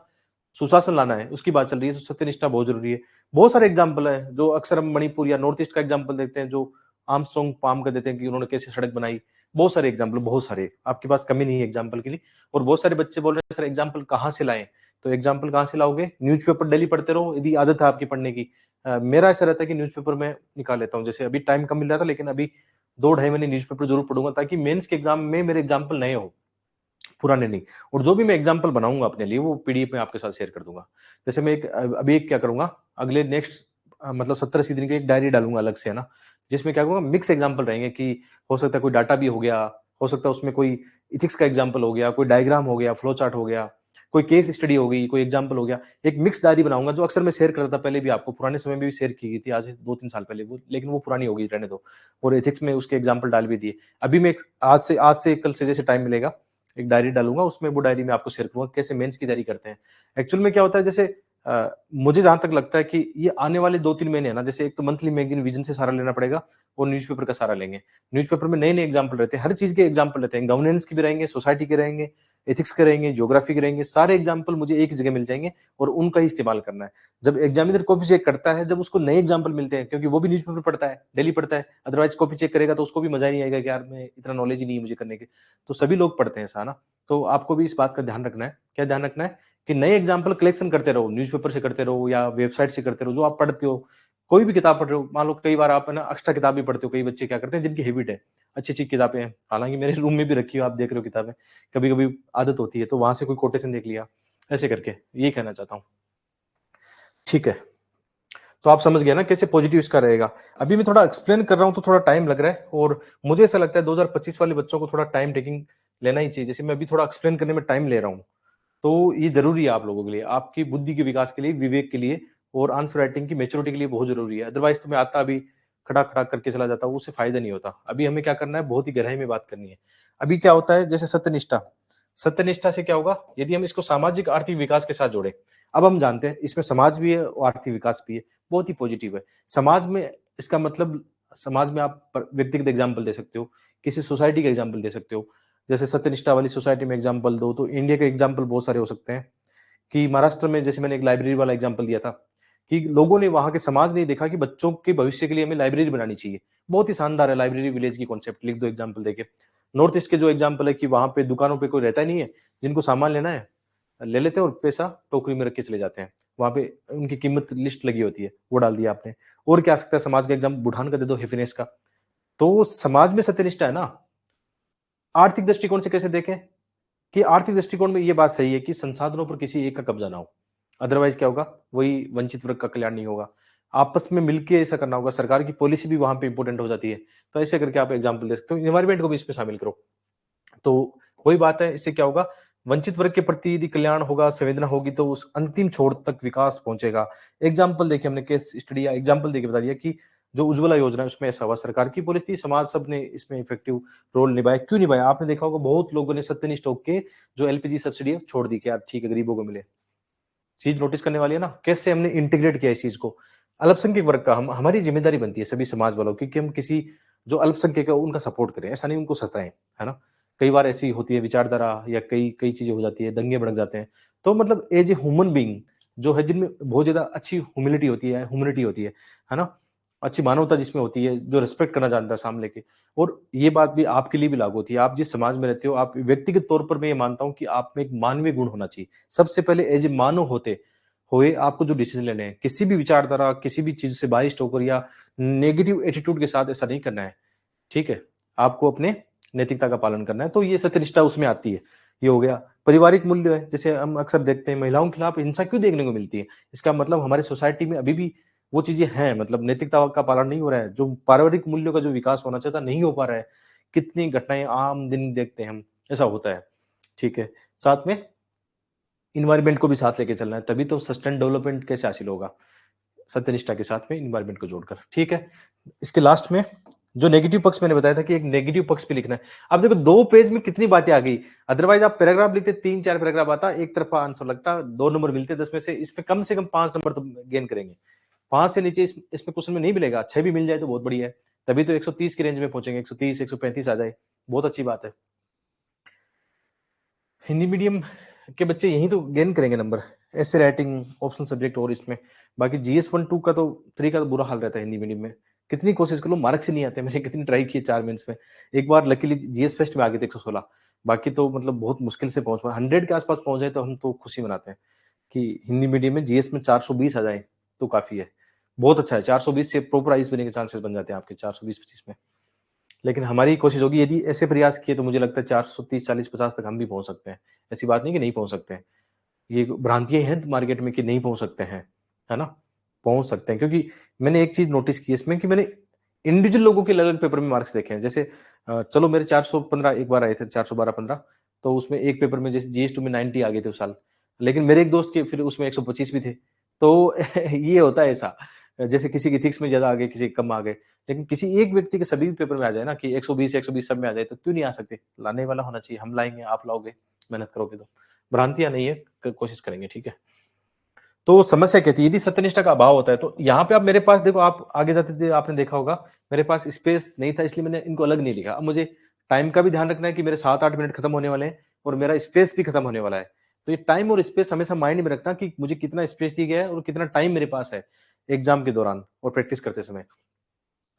सुशासन लाना है उसकी बात चल रही है, तो सत्यनिष्ठा बहुत जरूरी है। बहुत सारे एग्जाम्पल है जो अक्सर हम मणिपुर या नॉर्थ ईस्ट का एग्जाम्पल देखते हैं, जो आर्मस्ट्रांग पाम का देते हैं कि उन्होंने कैसे सड़क बनाई। बहुत सारे एग्जाम्पल, बहुत सारे, आपके पास कमी नहीं है एग्जाम्पल के लिए। और बहुत सारे बच्चे बोल रहे हैं सर एग्जाम्पल कहाँ से लाएं, तो एग्जाम्पल कहाँ से लाओगे? न्यूज़पेपर डेली पढ़ते रहो, यदि आदत है आपकी पढ़ने की। मेरा ऐसा रहता है कि न्यूज़पेपर मैं निकाल लेता हूँ, जैसे अभी टाइम कम मिल रहा था, लेकिन अभी 2 ढाई महीने न्यूज़पेपर जरूर पढ़ूंगा, ताकि मेंस के एग्जाम में मेरे एग्जाम्पल नए हो, पुराने नहीं। और जो भी मैं एग्जाम्पल बनाऊंगा अपने लिए, वो पीडीएफ में आपके साथ शेयर कर दूंगा। जैसे मैं अभी एक क्या करूंगा, अगले नेक्स्ट मतलब 70-80 दिन की एक डायरी डालूंगा अलग से, है ना, जिसमें क्या करूंगा, मिक्स एग्जाम्पल रहेंगे कि हो सकता है कोई डाटा भी हो गया, हो सकता है उसमें कोई इथिक्स का एग्जाम्पल हो गया, कोई डायग्राम हो गया, फ्लो चार्ट हो गया, कोई केस स्टडी हो गई, कोई एग्जाम्पल हो गया। एक मिक्स डायरी बनाऊंगा, जो अक्सर मैं शेयर करता था पहले भी, आपको पुराने समय में भी शेयर की गई थी, आज से 2-3 साल पहले वो, लेकिन वो पुरानी हो गई, रहने दो। और एथिक्स में उसके एग्जाम्पल डाल भी दिए। अभी मैं आज से कल से जैसे टाइम मिलेगा, एक डायरी डालूंगा, उसमें वो डायरी में आपको शेयर करूंगा कैसे मेंस की तैयारी करते हैं। एक्चुअल में क्या होता है, जैसे मुझे जहां तक लगता है कि ये आने वाले 2-3 महीने है ना, जैसे एक तो मंथली मैगजीन विजन से सारा लेना पड़ेगा, और न्यूज़पेपर का सारा लेंगे। न्यूज़पेपर में नए नए एग्जाम्पल रहते हैं, हर चीज के एग्जाम्पल रहते हैं, गवर्नेंस के भी रहेंगे, सोसाइटी के रहेंगे, एथिक्स के रहेंगे, ज्योग्राफी के रहेंगे, सारे एग्जाम्पल मुझे एक ही जगह मिल जाएंगे, और उनका ही इस्तेमाल करना है। जब एग्जामिनर कॉपी चेक करता है, जब उसको नए एग्जाम्पल मिलते हैं, क्योंकि वो भी न्यूज़पेपर पढ़ता है, डेली पढ़ता है, अदरवाइज कॉपी चेक करेगा तो उसको भी मजा ही नहीं आएगा कि यार मैं इतना नॉलेज ही नहीं है मुझे करने के। तो सभी लोग पढ़ते हैं ऐसा ना। तो आपको भी इस बात का ध्यान रखना है। क्या ध्यान रखना है? कि नए एग्जाम्पल कलेक्शन करते रहो, न्यूज़पेपर से करते रहो या वेबसाइट से करते रहो, जो आप पढ़ते हो। कोई भी किताब पढ़ रहे हो, मान लो कई बार आप है ना एक्स्ट्रा किताब भी पढ़ते हो, कई बच्चे क्या करते हैं जिनकी हैबिट है, अच्छी अच्छी किताबें हैं, हालांकि मेरे रूम में भी रखी हो, आप देख रहे हो किताबें, कभी कभी आदत होती है तो वहां से कोई कोटेशन देख लिया, ऐसे करके, ये कहना चाहता हूँ। ठीक है, तो आप समझ गए ना कैसे पॉजिटिव इसका रहेगा। अभी मैं थोड़ा एक्सप्लेन कर रहा हूँ तो थोड़ा टाइम लग रहा है, और मुझे ऐसा लगता है 2025 वाले बच्चों को थोड़ा टाइम टेकिंग लेना ही चाहिए। जैसे मैं अभी थोड़ा एक्सप्लेन करने में टाइम ले रहा हूँ, तो ये जरूरी है आप लोगों के लिए, आपकी बुद्धि के विकास के लिए, विवेक के लिए, और आंसर राइटिंग की मेच्योरिटी के लिए बहुत जरूरी है। अदरवाइज तो मैं आता अभी खड़ा खड़ा करके चला जाता हूँ, उससे फायदा नहीं होता। अभी हमें क्या करना है, बहुत ही गहराई में बात करनी है। अभी क्या होता है, जैसे सत्यनिष्ठा, सत्यनिष्ठा से क्या होगा, यदि हम इसको सामाजिक आर्थिक विकास के साथ जोड़े। अब हम जानते हैं इसमें समाज भी है और आर्थिक विकास भी है, बहुत ही पॉजिटिव है। समाज में इसका मतलब, समाज में आप व्यक्तिगत एग्जाम्पल दे सकते हो, किसी सोसाइटी का एग्जाम्पल दे सकते हो। जैसे सत्यनिष्ठा वाली सोसाइटी में एग्जाम्पल दो तो इंडिया के एग्जाम्पल बहुत सारे हो सकते हैं। कि महाराष्ट्र में जैसे मैंने एक लाइब्रेरी वाला एग्जाम्पल दिया था, कि लोगों ने, वहां के समाज ने देखा कि बच्चों के भविष्य के लिए हमें लाइब्रेरी बनानी चाहिए। बहुत ही शानदार है लाइब्रेरी विलेज की कॉन्सेप्ट, लिख दो एग्जाम्पल देके। नॉर्थ ईस्ट के जो एग्जाम्पल है कि वहां पे दुकानों पे कोई रहता ही नहीं है, जिनको सामान लेना है ले लेते हैं और पैसा टोकरी में रख के चले जाते हैं। वहां पे उनकी कीमत लिस्ट लगी होती है, वो डाल दिया आपने। और क्या आ सकता है, समाज का एग्जाम बुढ़ान का दे दो, हैप्पीनेस का। तो समाज में सत्यनिष्ठा है ना। आर्थिक दृष्टिकोण से कैसे देखें, कि आर्थिक दृष्टिकोण में ये बात सही है कि संसाधनों पर किसी एक का कब्जा ना हो। अदरवाइज क्या होगा, वही वंचित वर्ग का कल्याण नहीं होगा। आपस में मिलके ऐसा करना होगा, सरकार की पॉलिसी भी वहां पे इंपॉर्टेंट हो जाती है। तो ऐसे करके आप एग्जाम्पल दे सकते हो, इन्वायरमेंट को भी इसमें शामिल करो। तो वही बात है, इससे क्या होगा, वंचित वर्ग के प्रति यदि कल्याण होगा, संवेदना होगी, तो उस अंतिम छोर तक विकास पहुंचेगा। एग्जाम्पल देखिए, हमने केस स्टडी या एग्जाम्पल देके बता दिया कि जो उज्ज्वला योजना है उसमें ऐसा हुआ, सरकार की पॉलिसी थी, समाज सब ने इसमें इफेक्टिव रोल निभाया। क्यों निभाया, आपने देखा होगा बहुत लोगों ने सत्यनिष्ठ होकर जो एलपीजी सब्सिडी है छोड़ दी कि यार ठीक है गरीबों को मिले। चीज नोटिस करने वाली है ना, कैसे हमने इंटीग्रेट किया इस चीज को। अल्पसंख्यक वर्ग का, हम हमारी जिम्मेदारी बनती है सभी समाज वालों की, कि हम किसी जो अल्पसंख्यक है उनका सपोर्ट करें, ऐसा नहीं उनको सताएं, है ना। कई बार ऐसी होती है विचारधारा, या कई कई चीजें हो जाती है, दंगे भड़क जाते हैं। तो मतलब एज ए ह्यूमन बीइंग जो है, जिनमें बहुत ज्यादा अच्छी ह्यूमिलिटी होती है ना, अच्छी मानवता जिसमें होती है, जो रिस्पेक्ट करना जानता है सामने के। और ये बात भी आपके लिए भी लागू होती है, आप जिस समाज में रहते हो, आप व्यक्तिगत तौर पर मैं ये मानता हूं कि आप में एक मानवीय गुण होना चाहिए। सबसे पहले एज ए मानव होते हुए आपको जो डिसीजन लेने हैं, किसी भी विचारधारा, किसी भी चीज से बाइस्ड होकर या नेगेटिव एटीट्यूड के साथ ऐसा नहीं करना है। ठीक है, आपको अपने नैतिकता का पालन करना है, तो ये सत्यनिष्ठा उसमें आती है। ये हो गया। पारिवारिक मूल्य है, जैसे हम अक्सर देखते हैं महिलाओं के खिलाफ हिंसा क्यों देखने को मिलती है, इसका मतलब हमारी सोसाइटी में अभी भी वो चीजें हैं, मतलब नैतिकता का पालन नहीं हो रहा है, जो पारिवारिक मूल्यों का जो विकास होना चाहिए था नहीं हो पा रहा है। कितनी घटनाएं आम दिन देखते हैं हम, ऐसा होता है। ठीक है, साथ में इन्वायरमेंट को भी साथ लेके चलना है, तभी तो सस्टेन डेवलपमेंट कैसे हासिल होगा, सत्यनिष्ठा के साथ में इन्वायरमेंट को जोड़कर। ठीक है, इसके लास्ट में जो नेगेटिव पक्ष मैंने बताया था कि एक नेगेटिव पक्ष भी लिखना है। अब देखो 2 पेज में कितनी बातें आ गई। अदरवाइज आप पैराग्राफ लिखते, 3-4 पैराग्राफ आता, एक तरफा आंसर लगता, 2 नंबर मिलते 10 में से, इसमें कम से कम 5 नंबर तो गेन करेंगे। 5 से नीचे इसमें क्वेश्चन में नहीं मिलेगा, 6 भी मिल जाए तो बहुत बढ़िया है। तभी तो 130 की रेंज में पहुंचेंगे, 130 135 आ जाए, बहुत अच्छी बात है। हिंदी मीडियम के बच्चे यही तो गेन करेंगे नंबर, ऐसे राइटिंग ऑप्शन सब्जेक्ट और इसमें। बाकी जीएस 1-2 का तो 3 का तो बुरा हाल रहता है हिंदी मीडियम में। कितनी कोशिश कर लो, मार्क्स ही नहीं आते। मैंने कितनी ट्राई की 4 मेंस में, एक बार लकीली जीएस फेस्ट में आ गए थे 116। बाकी तो मतलब बहुत मुश्किल से पहुंच पाए, 100 के आसपास पहुंच जाए तो हम तो खुशी मनाते हैं। कि हिंदी मीडियम में जीएस में 420 आ जाए तो काफ़ी है। बहुत अच्छा है, 420 से प्रॉपर आईएएस बनने के चांसेस बन जाते हैं आपके 420-25 में। लेकिन हमारी कोशिश होगी, यदि ऐसे प्रयास किए तो मुझे लगता है 430, 40, 50 तक हम भी पहुँच सकते हैं। ऐसी बात नहीं कि नहीं पहुँच सकते हैं। ये भ्रांतियाँ हैं मार्केट में कि नहीं पहुँच सकते हैं, है ना? पहुँच सकते हैं, क्योंकि मैंने एक चीज़ नोटिस की इसमें कि मैंने इंडिविजुअल लोगों के अलग-अलग पेपर में मार्क्स देखे हैं। जैसे चलो मेरे 415 एक बार आए थे, 412-15, तो उसमें एक पेपर में जैसे जीएस 2 में 90 आ गए थे उस साल। लेकिन मेरे एक दोस्त के फिर उसमें 125 भी थे। तो ये होता है ऐसा। जैसे किसी के एथिक्स में ज़्यादा आ गए, किसी के कम आ गए। लेकिन किसी एक व्यक्ति के सभी पेपर में आ जाए ना कि 120 सब में आ जाए, तो क्यों नहीं आ सकते? लाने वाला होना चाहिए, हम लाएँगे, आप लाओगे, मेहनत करोगे तो। भ्रांतियाँ नहीं है, कोशिश करेंगे, ठीक है? तो समस्या क्या थी? यदि सत्यनिष्ठा का अभाव होता है, तो यहाँ पे आप मेरे पास देखो, आप आगे जाते थे आपने देखा होगा, मेरे पास स्पेस नहीं था, इसलिए मैंने इनको अलग नहीं लिखा। अब मुझे टाइम का भी ध्यान रखना है कि मेरे 7-8 मिनट खत्म होने वाले हैं और मेरा स्पेस भी खत्म होने वाला है। तो ये टाइम और स्पेस हमेशा माइंड में रखना कि मुझे कितना स्पेस दिया गया है और कितना टाइम मेरे पास है एग्ज़ाम के दौरान और प्रैक्टिस करते समय।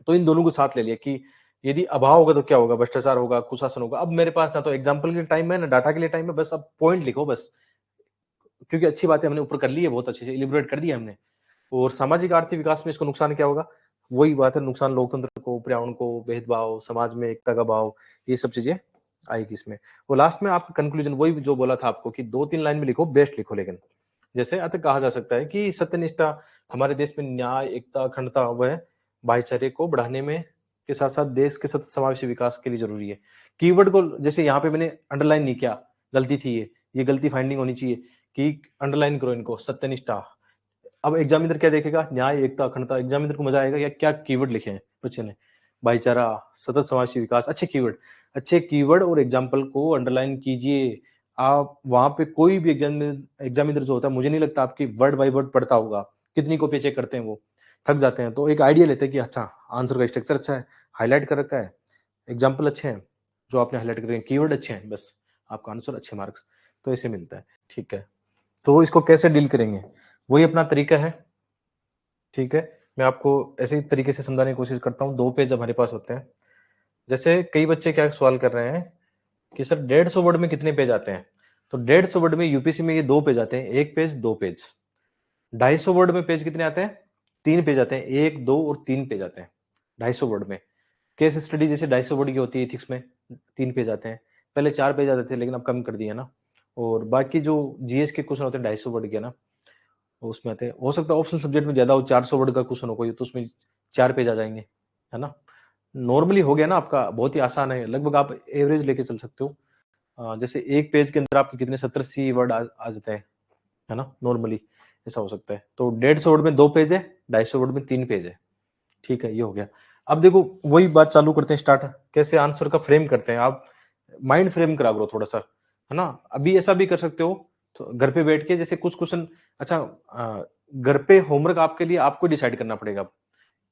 तो इन दोनों को साथ ले लिया कि यदि अभाव होगा तो क्या होगा? भ्रष्टाचार होगा, कुशासन होगा। अब मेरे पास ना तो एग्ज़ाम्पल के लिए टाइम है, ना डाटा के लिए टाइम है, बस अब पॉइंट लिखो बस। क्योंकि अच्छी बातें हमने ऊपर कर ली है, बहुत अच्छे से इलैबोरेट कर दिया हमने। और सामाजिक आर्थिक विकास में इसको नुकसान क्या होगा? वही बात है, नुकसान लोकतंत्र को, पर्यावरण को, भेदभाव, समाज में एकता का भाव, ये सब चीज़ें आएगी इसमें। और लास्ट में आपका कंक्लूजन वही जो बोला था आपको कि 2-3 लाइन में लिखो, बेस्ट लिखो लेकिन। जैसे अतः कहा जा सकता है कि सत्यनिष्ठा हमारे देश में न्याय, एकता, अखंडता व भाईचारे को बढ़ाने में के साथ-साथ देश के सतत समावेशी विकास के लिए ज़रूरी है। कीवर्ड को जैसे यहाँ पे मैंने अंडरलाइन नहीं किया, गलती थी ये। ये गलती फाइंडिंग होनी चाहिए कि अंडरलाइन करो इनको, सत्यनिष्ठा। अब एग्जामिनर क्या देखेगा? न्याय, एकता, अखंडता। एग्जामिनर को मजा आएगा या क्या कीवर्ड लिखे हैं बच्चे ने? भाईचारा, सतत समावेशी विकास, अच्छे कीवर्ड। अच्छे कीवर्ड और एग्जाम्पल को अंडरलाइन कीजिए। आप वहां पे कोई भी एग्जामिनर जो होता है, मुझे नहीं लगता आपकी वर्ड बाय वर्ड पढ़ता होगा। कितनी कॉपी चेक करते हैं वो, थक जाते हैं। तो एक आइडिया लेते हैं कि अच्छा, आंसर का स्ट्रक्चर अच्छा है, हाईलाइट कर रखा है, एग्जाम्पल अच्छे हैं जो आपने हाईलाइट कर रखे हैं, कीवर्ड अच्छे हैं, बस आपका आंसर अच्छे मार्क्स। तो ऐसे मिलता है, ठीक है। तो इसको कैसे डील करेंगे? वही अपना तरीका है, ठीक है। मैं आपको ऐसे ही तरीके से समझाने की कोशिश करता हूँ। 2 पेज हमारे पास होते हैं। जैसे कई बच्चे क्या सवाल कर रहे हैं कि सर 150 वर्ड में कितने पेज आते हैं? तो 150 वर्ड में यूपीएससी में ये 2 पेज आते हैं, 1 पेज, 2 पेज। 250 वर्ड में पेज कितने आते हैं? 3 पेज आते हैं, 1, 2 और 3 पेज आते हैं, 250 वर्ड में। केस स्टडी जैसे 250 वर्ड की होती है एथिक्स में, 3 पेज आते हैं। पहले 4 पेज आते थे, लेकिन अब कम कर दिए ना। और बाकी जो जीएस के क्वेश्चन होते हैं 250 वर्ड के ना, उसमें आते हैं। हो सकता है ऑप्शनल सब्जेक्ट में ज़्यादा हो, 400 वर्ड का क्वेश्चन हो कोई, तो उसमें 4 पेज आ जाएँगे, है ना? नॉर्मली हो गया ना आपका, बहुत ही आसान है, लगभग आप एवरेज लेके चल सकते हो। जैसे 1 पेज के अंदर आपके कितने 70-80 वर्ड आ जाते हैं, है ना? नॉर्मली ऐसा हो सकता है। तो 150 वर्ड में 2 पेज है, 250 वर्ड में 3 पेज है, ठीक है, ये हो गया। अब देखो वही बात चालू करते हैं, स्टार्ट कैसे आंसर का फ्रेम करते हैं। आप माइंड फ्रेम करा करो थोड़ा-सा, है ना? अभी ऐसा भी कर सकते हो, तो घर पे बैठ के जैसे कुछ क्वेश्चन, अच्छा, घर पे होमवर्क आपके लिए आपको डिसाइड करना पड़ेगा अब,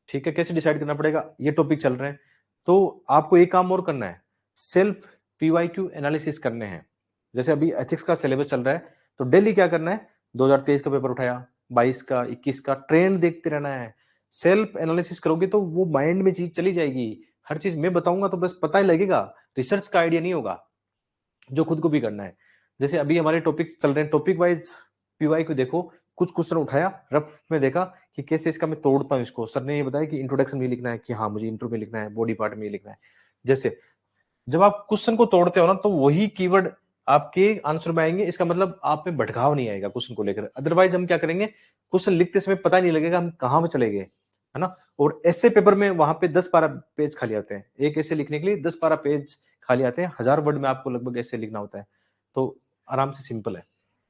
ठीक है? कैसे डिसाइड करना पड़ेगा? ये टॉपिक चल रहे हैं, तो आपको एक काम और करना है, सेल्फ पीवाईक्यू एनालिसिस करने हैं। जैसे अभी एथिक्स का सिलेबस चल रहा है, तो डेली क्या करना है, 2023 का पेपर उठाया, 22 का, 21 का ट्रेंड देखते रहना है। सेल्फ एनालिसिस करोगे तो वो माइंड में चीज़ चली जाएगी। हर चीज़ मैं बताऊँगा तो बस पता ही लगेगा, रिसर्च का आइडिया नहीं होगा, जो खुद को भी करना है। जैसे अभी हमारे टॉपिक चल रहे हैं, टॉपिक वाइज़ पीवाई को देखो, कुछ क्वेश्चन उठाया, रफ में देखा कि कैसे इसका मैं तोड़ता हूँ इसको। सर ने ये बताया कि इंट्रोडक्शन में लिखना है, कि हाँ, मुझे इंट्रो में लिखना है, बॉडी पार्ट में ये लिखना है। जैसे जब आप क्वेश्चन को तोड़ते हो ना, तो वही कीवर्ड आपके आंसर में आएँगे, इसका मतलब आप में भटकाव नहीं आएगा क्वेश्चन को लेकर। अदरवाइज़ हम क्या करेंगे, क्वेश्चन लिखते समय पता ही नहीं लगेगा हम कहाँ पे चले गए, है ना? और ऐसे पेपर में वहाँ पे 10-12 पेज खाली आते हैं। एक ऐसे लिखने के लिए 10-12 पेज खाली आते हैं। 1000 वर्ड में आपको लगभग ऐसे लिखना होता है। तो आराम से सिंपल है।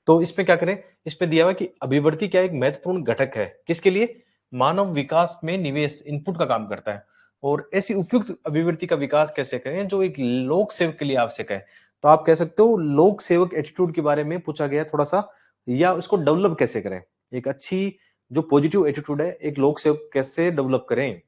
तो इसमें क्या करें, इसमें दिया हुआ है कि अभिवर्ती क्या एक महत्वपूर्ण घटक है। किसके लिए? मानव विकास में निवेश, इनपुट का काम करता है। और ऐसी उपयुक्त अभिवृत्ति का विकास कैसे करें जो एक लोक सेवक के लिए आवश्यक है। तो आप कह सकते हो लोक सेवक एटीट्यूड के बारे में पूछा गया थोड़ा सा, या उसको डेवलप कैसे करें। एक अच्छी जो पॉजिटिव एटीट्यूड है, एक लोक सेवक कैसे डेवलप करें,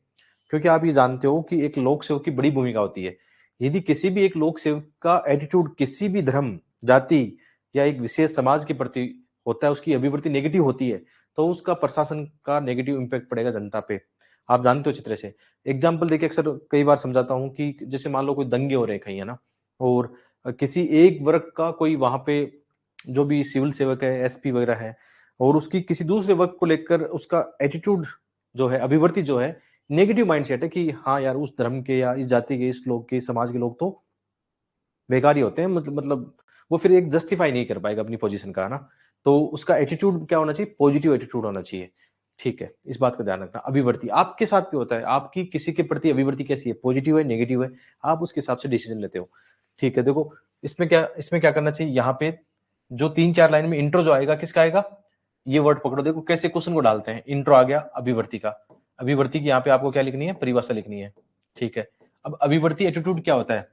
क्योंकि आप ये जानते हो कि एक लोक सेवक की बड़ी भूमिका होती है। यदि किसी भी एक लोक सेवक का एटीट्यूड किसी भी धर्म, जाति या एक विशेष समाज के प्रति होता है, उसकी अभिवृत्ति नेगेटिव होती है, तो उसका प्रशासन का नेगेटिव इम्पैक्ट पड़ेगा जनता पे। आप जानते हो अच्छी तरह से। एग्जाम्पल देके अक्सर कई बार समझाता हूँ कि जैसे मान लो कोई दंगे हो रहे हैं कहीं, है ना? और किसी एक वर्ग का कोई वहाँ पे जो भी सिविल सेवक है, एसपी वगैरह है, और उसकी किसी दूसरे वर्ग को लेकर उसका एटीट्यूड जो है, अभिवर्ती जो है, नेगेटिव माइंडसेट है कि हाँ यार, उस धर्म के या इस जाति के, इस लोग के, इस समाज के लोग तो बेकार ही होते हैं, मतलब वो फिर एक जस्टिफाई नहीं कर पाएगा अपनी पोजीशन का, है ना? तो उसका एटीट्यूड क्या होना चाहिए? पॉजिटिव एटीट्यूड होना चाहिए। ठीक है, इस बात का ध्यान रखना। अभिवर्ती आपके साथ भी होता है, आपकी किसी के प्रति अभिवर्ती कैसी है, पॉजिटिव है, नेगेटिव है, आप उसके हिसाब से डिसीजन लेते हो। ठीक है, देखो इसमें क्या करना चाहिए, यहाँ पे जो 3-4 लाइन में इंट्रो जो आएगा, किसका आएगा? ये वर्ड पकड़ो, देखो कैसे क्वेश्चन को डालते हैं। इंट्रो आ गया अभिवर्ती का, अभिवर्ती की यहाँ पे आपको क्या लिखनी है? परिभाषा लिखनी है। ठीक है, अब अभिवर्ती एटीट्यूड क्या होता है?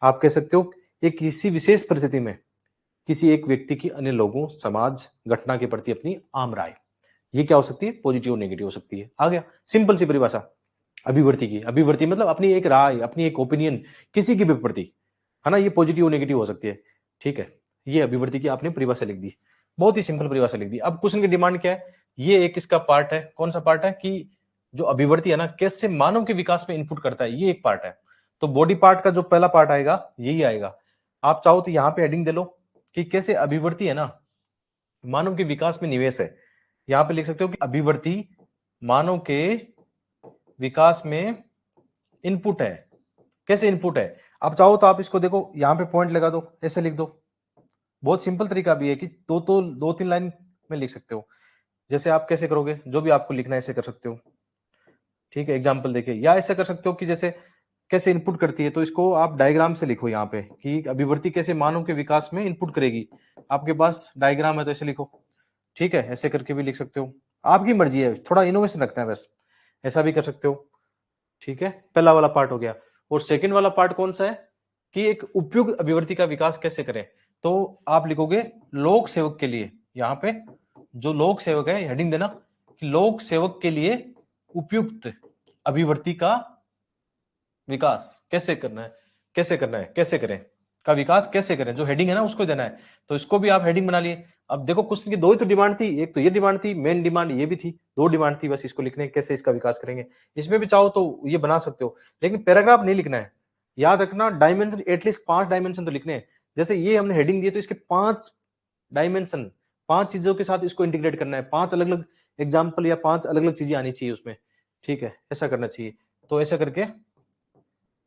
आप कह सकते हो ये किसी विशेष परिस्थिति में किसी एक व्यक्ति की अन्य लोगों, समाज, घटना के प्रति अपनी आम राय, ये क्या हो सकती है? पॉजिटिव और नेगेटिव हो सकती है। आ गया सिंपल सी परिभाषा अभिवर्ती की। अभिवर्ती मतलब अपनी एक राय, अपनी एक ओपिनियन किसी के भी प्रति, है ना? ये पॉजिटिव और नेगेटिव हो सकती है। ठीक है, ये अभिवर्ती की आपने परिभाषा लिख दी, बहुत ही सिंपल परिभाषा लिख दी। अब क्वेश्चन की डिमांड क्या है? ये एक इसका पार्ट है। कौन सा पार्ट है? कि जो अभिवर्ती है ना, कैसे मानव के विकास में इनपुट करता है, ये एक पार्ट है। तो बॉडी पार्ट का जो पहला पार्ट आएगा यही आएगा। आप चाहो तो यहां पे हेडिंग दे लो कि कैसे अभिवर्ती है ना मानव के विकास में निवेश है। यहां पे लिख सकते हो कि अभिवर्ती मानव के विकास में इनपुट है। कैसे इनपुट है? आप चाहो तो आप इसको देखो, यहां पे पॉइंट लगा दो, ऐसे लिख दो। बहुत सिंपल तरीका भी है कि 2-3 लाइन में लिख सकते हो। जैसे आप कैसे करोगे, जो भी आपको लिखना है ऐसे कर सकते हो। ठीक है, एग्जाम्पल देखिए, या ऐसा कर सकते हो कि जैसे कैसे इनपुट करती है, तो इसको आप डायग्राम से लिखो यहाँ पे कि अभिवर्ती कैसे मानव के विकास में इनपुट करेगी। आपके पास डायग्राम है तो ऐसे लिखो। ठीक है, ऐसे करके भी लिख सकते हो, आपकी मर्जी है, थोड़ा इनोवेशन रखना है बस, ऐसा भी कर सकते हो। ठीक है, पहला वाला पार्ट हो गया। और सेकंड वाला पार्ट कौन सा है कि एक उपयुक्त अभिवर्ती का विकास कैसे करें? तो आप लिखोगे लोक सेवक के लिए। यहाँ पे जो लोक सेवक है, हेडिंग देना कि लोक सेवक के लिए उपयुक्त अभिवर्ती का विकास कैसे करना है, कैसे करना है, कैसे करें का विकास कैसे करें, जो हेडिंग है ना उसको देना है। तो इसको भी आप हेडिंग बना लिए। अब देखो क्वेश्चन की दो ही तो डिमांड थी, एक तो ये डिमांड थी, मेन डिमांड ये भी थी, दो डिमांड थी बस इसको लिखने कैसे इसका विकास करेंगे। इसमें भी चाहो तो ये बना सकते हो, लेकिन पैराग्राफ नहीं लिखना है। याद रखना डायमेंशन एटलीस्ट 5 डायमेंशन तो लिखने हैं। जैसे ये हमने हेडिंग दिए तो इसके 5 डायमेंशन, 5 चीजों के साथ इसको इंटीग्रेट करना है, 5 अलग अलग एग्जाम्पल या 5 अलग अलग चीजें आनी चाहिए उसमें। ठीक है, ऐसा करना चाहिए। तो ऐसा करके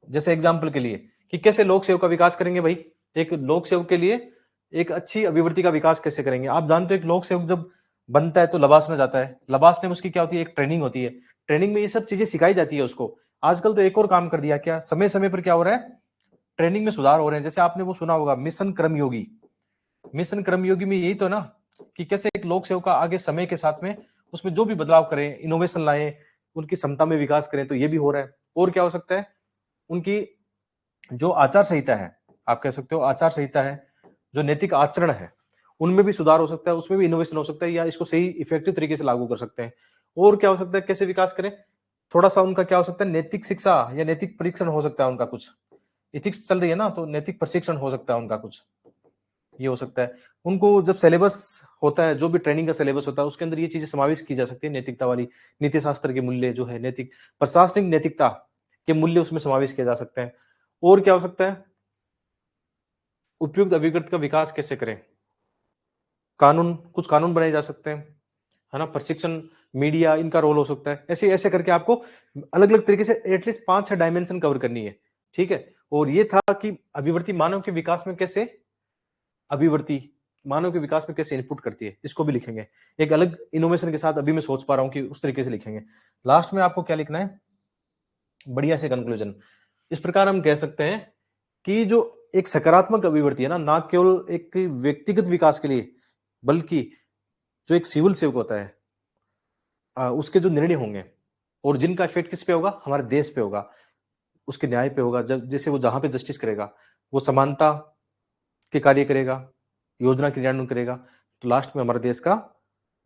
जैसे एग्जाम्पल के लिए कि कैसे लोक सेवक का विकास करेंगे भाई, एक लोक सेवक के लिए एक अच्छी अभिवृत्ति का विकास कैसे करेंगे। आप जानते हो एक लोक सेवक जब बनता है तो लबास में जाता है, लबास में उसकी क्या होती है, एक ट्रेनिंग होती है। ट्रेनिंग में ये सब चीजें सिखाई जाती है उसको। आजकल तो एक और काम कर दिया, क्या समय समय पर क्या हो रहा है, ट्रेनिंग में सुधार हो रहे हैं। जैसे आपने वो सुना होगा मिशन कर्मयोगी, मिशन कर्मयोगी में यही तो ना कि कैसे एक लोक सेवक का आगे समय के साथ में उसमें जो भी बदलाव करें, इनोवेशन लाएं, उनकी क्षमता में विकास करें, तो ये भी हो रहा है। और क्या हो सकता है, उनकी जो आचार संहिता है, आप कह सकते हो आचार संहिता है, जो नैतिक आचरण है, उनमें भी सुधार हो सकता है, उसमें भी इनोवेशन हो सकता है, या इसको सही इफेक्टिव तरीके से लागू कर सकते हैं। और क्या हो सकता है, कैसे विकास करें, थोड़ा सा उनका क्या हो सकता है, नैतिक शिक्षा या नैतिक परीक्षण हो सकता है उनका, कुछ इथिक्स चल रही है ना, तो नैतिक प्रशिक्षण हो सकता है उनका कुछ, ये हो सकता है। उनको जब सिलेबस होता है, जो भी ट्रेनिंग का सिलेबस होता है, उसके अंदर ये चीजें समावेश की जा सकती है, नैतिकता वाली, नीति शास्त्र के मूल्य जो है, नैतिक प्रशासनिक नैतिकता के मूल्य उसमें समावेश किए जा सकते हैं। और क्या हो सकता है, उपयुक्त अभिकृत का विकास कैसे करें, कानून, कुछ कानून बनाए जा सकते हैं, है ना, प्रशिक्षण, मीडिया, इनका रोल हो सकता है। ऐसे ऐसे करके आपको अलग अलग तरीके से एटलीस्ट 5-6 डायमेंशन कवर करनी है। ठीक है, और ये था कि अभिवर्ती मानव के विकास में कैसे, अभिवर्ती मानव के विकास में कैसे इनपुट करती है, इसको भी लिखेंगे एक अलग इनोवेशन के साथ। अभी मैं सोच पा रहा हूं कि उस तरीके से लिखेंगे। लास्ट में आपको क्या लिखना है, बढ़िया से कंक्लूजन। इस प्रकार हम कह सकते हैं कि जो एक सकारात्मक अभिवृत्ति है ना, ना केवल एक व्यक्तिगत विकास के लिए, बल्कि जो एक सिविल सेवक होता है, उसके जो निर्णय होंगे और जिनका इफेक्ट किस पे होगा, हमारे देश पे होगा, उसके न्याय पे होगा। जब जैसे वो जहां पे जस्टिस करेगा, वो समानता के कार्य करेगा, योजना क्रियान्वयन करेगा, तो लास्ट में हमारे देश का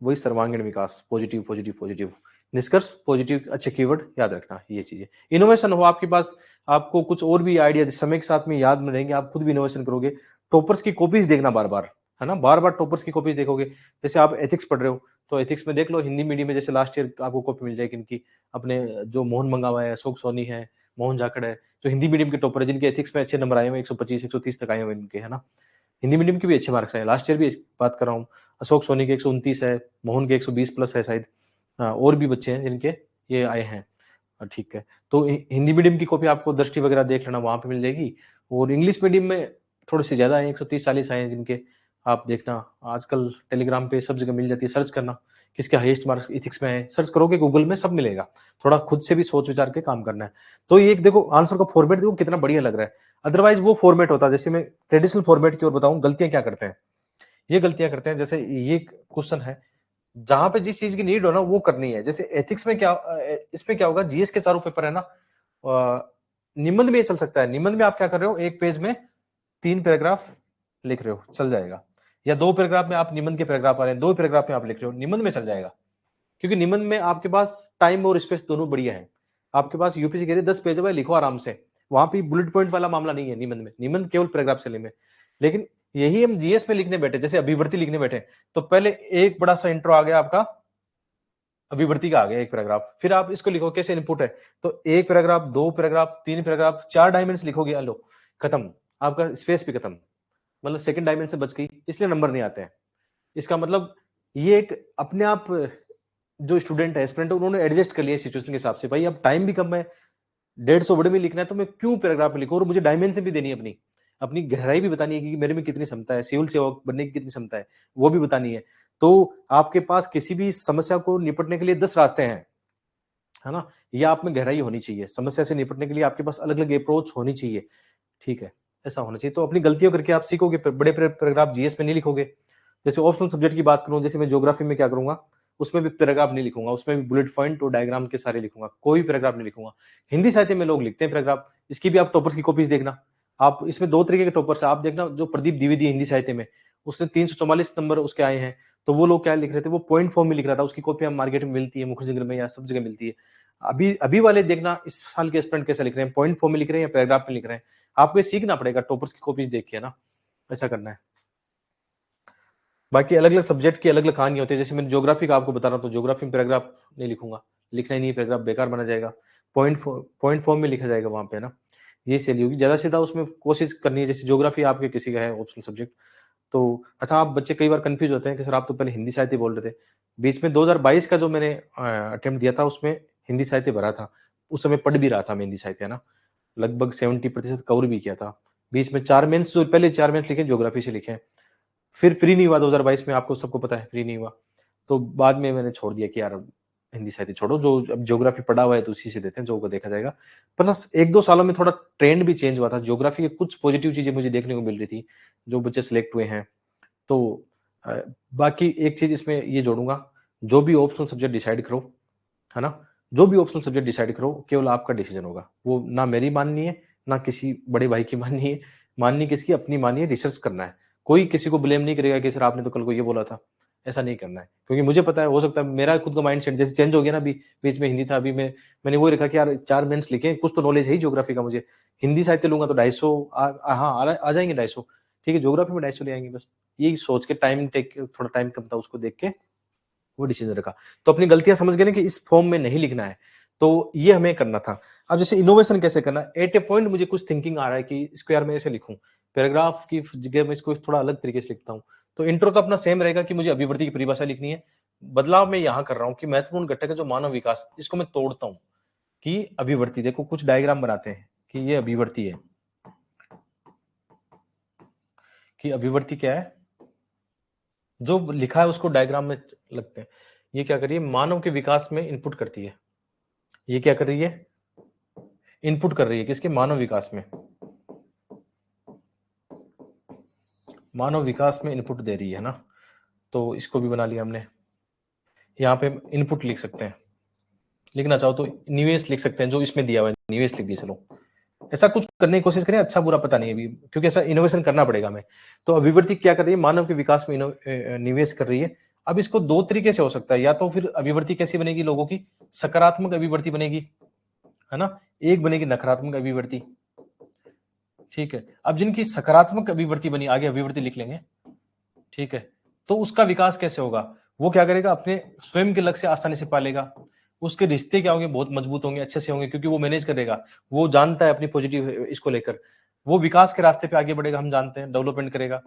वही सर्वांगीण विकास, पॉजिटिव पॉजिटिव पॉजिटिव। निष्कर्ष पॉजिटिव, अच्छे कीवर्ड याद रखना, ये चीजें इनोवेशन हो आपके पास। आपको कुछ और भी आइडिया समय के साथ में याद में रहेंगे, आप खुद भी इनोवेशन करोगे। टॉपर्स की कॉपीज देखना बार बार, है ना, बार बार टॉपर्स की कॉपीज देखोगे। जैसे आप एथिक्स पढ़ रहे हो तो एथिक्स में देख लो हिंदी मीडियम में, जैसे लास्ट ईयर आपको कॉपी मिल जाएगी इनकी, अपने जो मोहन मंगावा है, अशोक सोनी है, मोहन जाखड़ है, जो हिंदी मीडियम के टॉपर है, जिनके एथिक्स में अच्छे नंबर आए हुए 125 130 तक आए हुए इनके, है ना। हिंदी मीडियम की भी अच्छे मार्क्स आए, लास्ट ईयर भी बात कर रहा हूँ। अशोक सोनी के 129 है, मोहन के 120 प्लस है शायद। और भी बच्चे हैं जिनके ये आए हैं। ठीक है, तो हिंदी मीडियम की कॉपी आपको दृष्टि वगैरह देख लेना, वहाँ पे मिल जाएगी। और इंग्लिश मीडियम में थोड़े से ज़्यादा है, 130-40 आए हैं जिनके, आप देखना। आजकल टेलीग्राम पे सब जगह मिल जाती है, सर्च करना किसके हाईएस्ट मार्क्स इथिक्स में है, सर्च करोगे गूगल में सब मिलेगा। थोड़ा खुद से भी सोच विचार के काम करना है। तो ये एक देखो आंसर का फॉर्मेट देखो कितना बढ़िया लग रहा है। अदरवाइज वो फॉर्मेट होता है, जैसे मैं ट्रेडिशनल फॉर्मेट की ओर बताऊं, गलतियां क्या करते हैं, ये गलतियां करते हैं। जैसे ये क्वेश्चन है, जहां पे जिस चीज की नीड हो ना वो करनी है। जैसे एथिक्स में क्या, इसमें क्या होगा, जीएस के चारों पेपर है ना, निबंध में ये चल सकता है। निबंध में आप क्या कर रहे हो, एक पेज में 3 पैराग्राफ लिख रहे हो, चल जाएगा। या 2 पैराग्राफ में आप निबंध के पैराग्राफ आ रहे हैं, 2 पैराग्राफ में आप लिख रहे हो, निबंध में चल जाएगा। क्योंकि निबंध में आपके पास टाइम और स्पेस दोनों बढ़िया है। आपके पास यूपीसी कह रही है 10 पेज है, लिखो आराम से। वहां पे बुलेट पॉइंट वाला मामला नहीं है निबंध में, निबंध केवल पैराग्राफ से में। लेकिन यही हम जीएस में लिखने बैठे, जैसे अभिवर्ती लिखने बैठे, तो पहले एक बड़ा सा इंट्रो आ गया आपका, अभिवर्ती का आ गया एक पैराग्राफ, फिर आप इसको लिखो कैसे इनपुट है। तो एक पैराग्राफ, 2 पैराग्राफ, 3 पैराग्राफ, 4 डायमेंशन लिखोगे, लो खत्म, आपका स्पेस भी खत्म। मतलब सेकंड डायमेंशन बच गई, इसलिए नंबर नहीं आते हैं। इसका मतलब ये एक अपने आप जो स्टूडेंट है, एस्पिरेंट है, उन्होंने एडजस्ट कर लिया सिचुएशन के हिसाब से। भाई अब टाइम भी कम है, 150 वर्ड में लिखना है, तो मैं क्यों पैराग्राफ में लिखूं, और मुझे डायमेंशन भी देनी है, अपनी अपनी गहराई भी बतानी है कि मेरे में कितनी क्षमता है, सिविल सेवक बनने की कितनी क्षमता है, वो भी बतानी है। तो आपके पास किसी भी समस्या को निपटने के लिए 10 रास्ते हैं, है ना। या आप में गहराई होनी चाहिए, समस्या से निपटने के लिए आपके पास अलग अलग अप्रोच होनी चाहिए। ठीक है, ऐसा होना चाहिए। तो अपनी गलतियों करके आप सीखोगे, बड़े पैराग्राफ जीएस में नहीं लिखोगे। जैसे ऑप्शनल सब्जेक्ट की बात करूं, जैसे मैं ज्योग्राफी में क्या करूंगा, उसमें भी पैराग्राफ नहीं लिखूंगा, उसमें भी बुलेट पॉइंट और डायग्राम के सारे लिखूंगा, कोई पैराग्राफ नहीं लिखूंगा। हिंदी साहित्य में लोग लिखते हैं पैराग्राफ, इसकी भी आप टॉपर्स की कॉपीज देखना। आप इसमें 2 तरीके के टॉपर्स है, आप देखना जो प्रदीप द्विवेदी हिंदी साहित्य में, उसने 344 नंबर उसके आए हैं। तो वो लोग क्या लिख रहे थे, वो पॉइंट फॉर्म में लिख रहा था, उसकी कॉपी हम मार्केट में मिलती है, मुखर्जी में या सब जगह मिलती है। अभी अभी वाले देखना इस साल के स्टूडेंट कैसे लिख रहे हैं, पॉइंट फॉर्म में लिख रहे हैं या पैराग्राफ में लिख रहे हैं। आपको ये सीखना पड़ेगा, टॉपर्स की कॉपीज देख के, ना ऐसा करना है। बाकी अलग अलग सब्जेक्ट की अलग अलग कहानी होती है। जैसे मैं ज्योग्राफी का आपको बता रहा हूँ, तो ज्योग्राफी में पैराग्राफ नहीं लिखूंगा, लिखना ही नहीं, पैराग्राफ बेकार बना जाएगा, पॉइंट फॉर्म में लिखा जाएगा वहां पे, ना ये सही होगी। ज्यादा से ज्यादा उसमें कोशिश करनी है। जैसे ज्योग्राफी आपके किसी का है ऑप्शनल सब्जेक्ट, तो अच्छा, आप बच्चे कई बार कंफ्यूज होते हैं कि सर आप तो पहले हिंदी साहित्य बोल रहे थे। बीच में 2022 का जो मैंने अटेम्प्ट दिया था, उसमें हिंदी साहित्य भरा था, उस समय पढ़ भी रहा था मैं हिंदी साहित्य, है ना, लगभग 70% कवर भी किया था। बीच में 4 मेंस, जो पहले 4 मेंस लिखे ज्योग्राफी से लिखे, फिर फ्री नहीं हुआ 2022 में, आपको सबको पता है फ्री नहीं हुआ। तो बाद में मैंने छोड़ दिया कि यार अब हिंदी साहित्य छोड़ो, जो अब ज्योग्राफी पढ़ा हुआ है तो उसी से देते हैं, जो को देखा जाएगा। प्लस 1-2 सालों में थोड़ा ट्रेंड भी चेंज हुआ था, ज्योग्राफी के कुछ पॉजिटिव चीजें मुझे देखने को मिल रही थी, जो बच्चे सिलेक्ट हुए हैं। तो बाकी एक चीज इसमें ये जोड़ूंगा, जो भी ऑप्शनल सब्जेक्ट डिसाइड करो, है ना, जो भी ऑप्शनल सब्जेक्ट डिसाइड करो, केवल आपका डिसीजन होगा। वो ना मेरी माननी है, ना किसी बड़े भाई की माननी है, माननी किसकी, अपनी माननी है, रिसर्च करना है। कोई किसी को ब्लेम नहीं करेगा कि सर आपने तो कल को ये बोला था, ऐसा नहीं करना है। क्योंकि मुझे पता है, हो सकता है मेरा खुद का माइंड सेट जैसे चेंज हो गया ना, अभी बीच में हिंदी था, अभी मैंने वही रखा कि यार 4 मेंस लिखे, कुछ तो नॉलेज है ही ज्योग्राफी का मुझे। हिंदी साहित्य लूंगा तो 250 हाँ आ जाएंगे 250, ठीक है, ज्योग्राफी में 250 ले आएंगे बस। यही सोच के थोड़ा टाइम कम था, उसको देख के वो डिसीजन रखा। तो अपनी गलतियां समझ गए ना कि इस फॉर्म में नहीं लिखना है, तो ये हमें करना था। अब जैसे इनोवेशन कैसे करना, एट ए पॉइंट मुझे कुछ थिंकिंग आ रहा है कि इसको यार मैं ऐसे लिखूं, पैराग्राफ की जगह मैं इसको थोड़ा अलग तरीके से लिखता हूँ। तो इंट्रो तो अपना सेम रहेगा कि मुझे अभिवृद्धि की परिभाषा लिखनी है। बदलाव मैं यहाँ कर रहा हूँ कि महत्वपूर्ण घटक है जो मानव विकास, इसको मैं तोड़ता हूँ कि अभिवृद्धि, देखो कुछ डायग्राम बनाते हैं कि ये अभिवृद्धि है, कि अभिवृद्धि क्या है, जो लिखा है उसको डायग्राम में लगते हैं। ये क्या कर रही है, मानव के विकास में इनपुट करती है। ये क्या कर रही है, इनपुट कर रही है किसके, मानव विकास में, मानव विकास में इनपुट दे रही है ना। तो इसको भी बना लिया हमने। यहाँ पे इनपुट लिख सकते हैं, लिखना चाहो तो निवेश लिख सकते हैं, जो इसमें दिया हुआ है निवेश लिख दिया। चलो ऐसा कुछ करने की कोशिश करें, अच्छा बुरा पता नहीं अभी, क्योंकि ऐसा इनोवेशन करना पड़ेगा हमें। तो अभिवृद्धि क्या कर रही है, मानव के विकास में निवेश कर रही है। अब इसको 2 तरीके से हो सकता है, या तो फिर अभिवृद्धि कैसी बनेगी, लोगों की सकारात्मक अभिवृद्धि बनेगी, है ना, एक बनेगी नकारात्मक अभिवृद्धि। ठीक है, अब जिनकी सकारात्मक अभिवृद्धि बनी, आगे अभिवृद्धि लिख लेंगे, ठीक है, तो उसका विकास कैसे होगा, वो क्या करेगा, अपने स्वयं के लक्ष्य आसानी से पालेगा, उसके रिश्ते क्या होंगे, बहुत मजबूत होंगे, अच्छे से होंगे, क्योंकि वो मैनेज करेगा, वो जानता है अपनी पॉजिटिव इसको लेकर, वो विकास के रास्ते पे आगे बढ़ेगा, हम जानते हैं, डेवलपमेंट करेगा।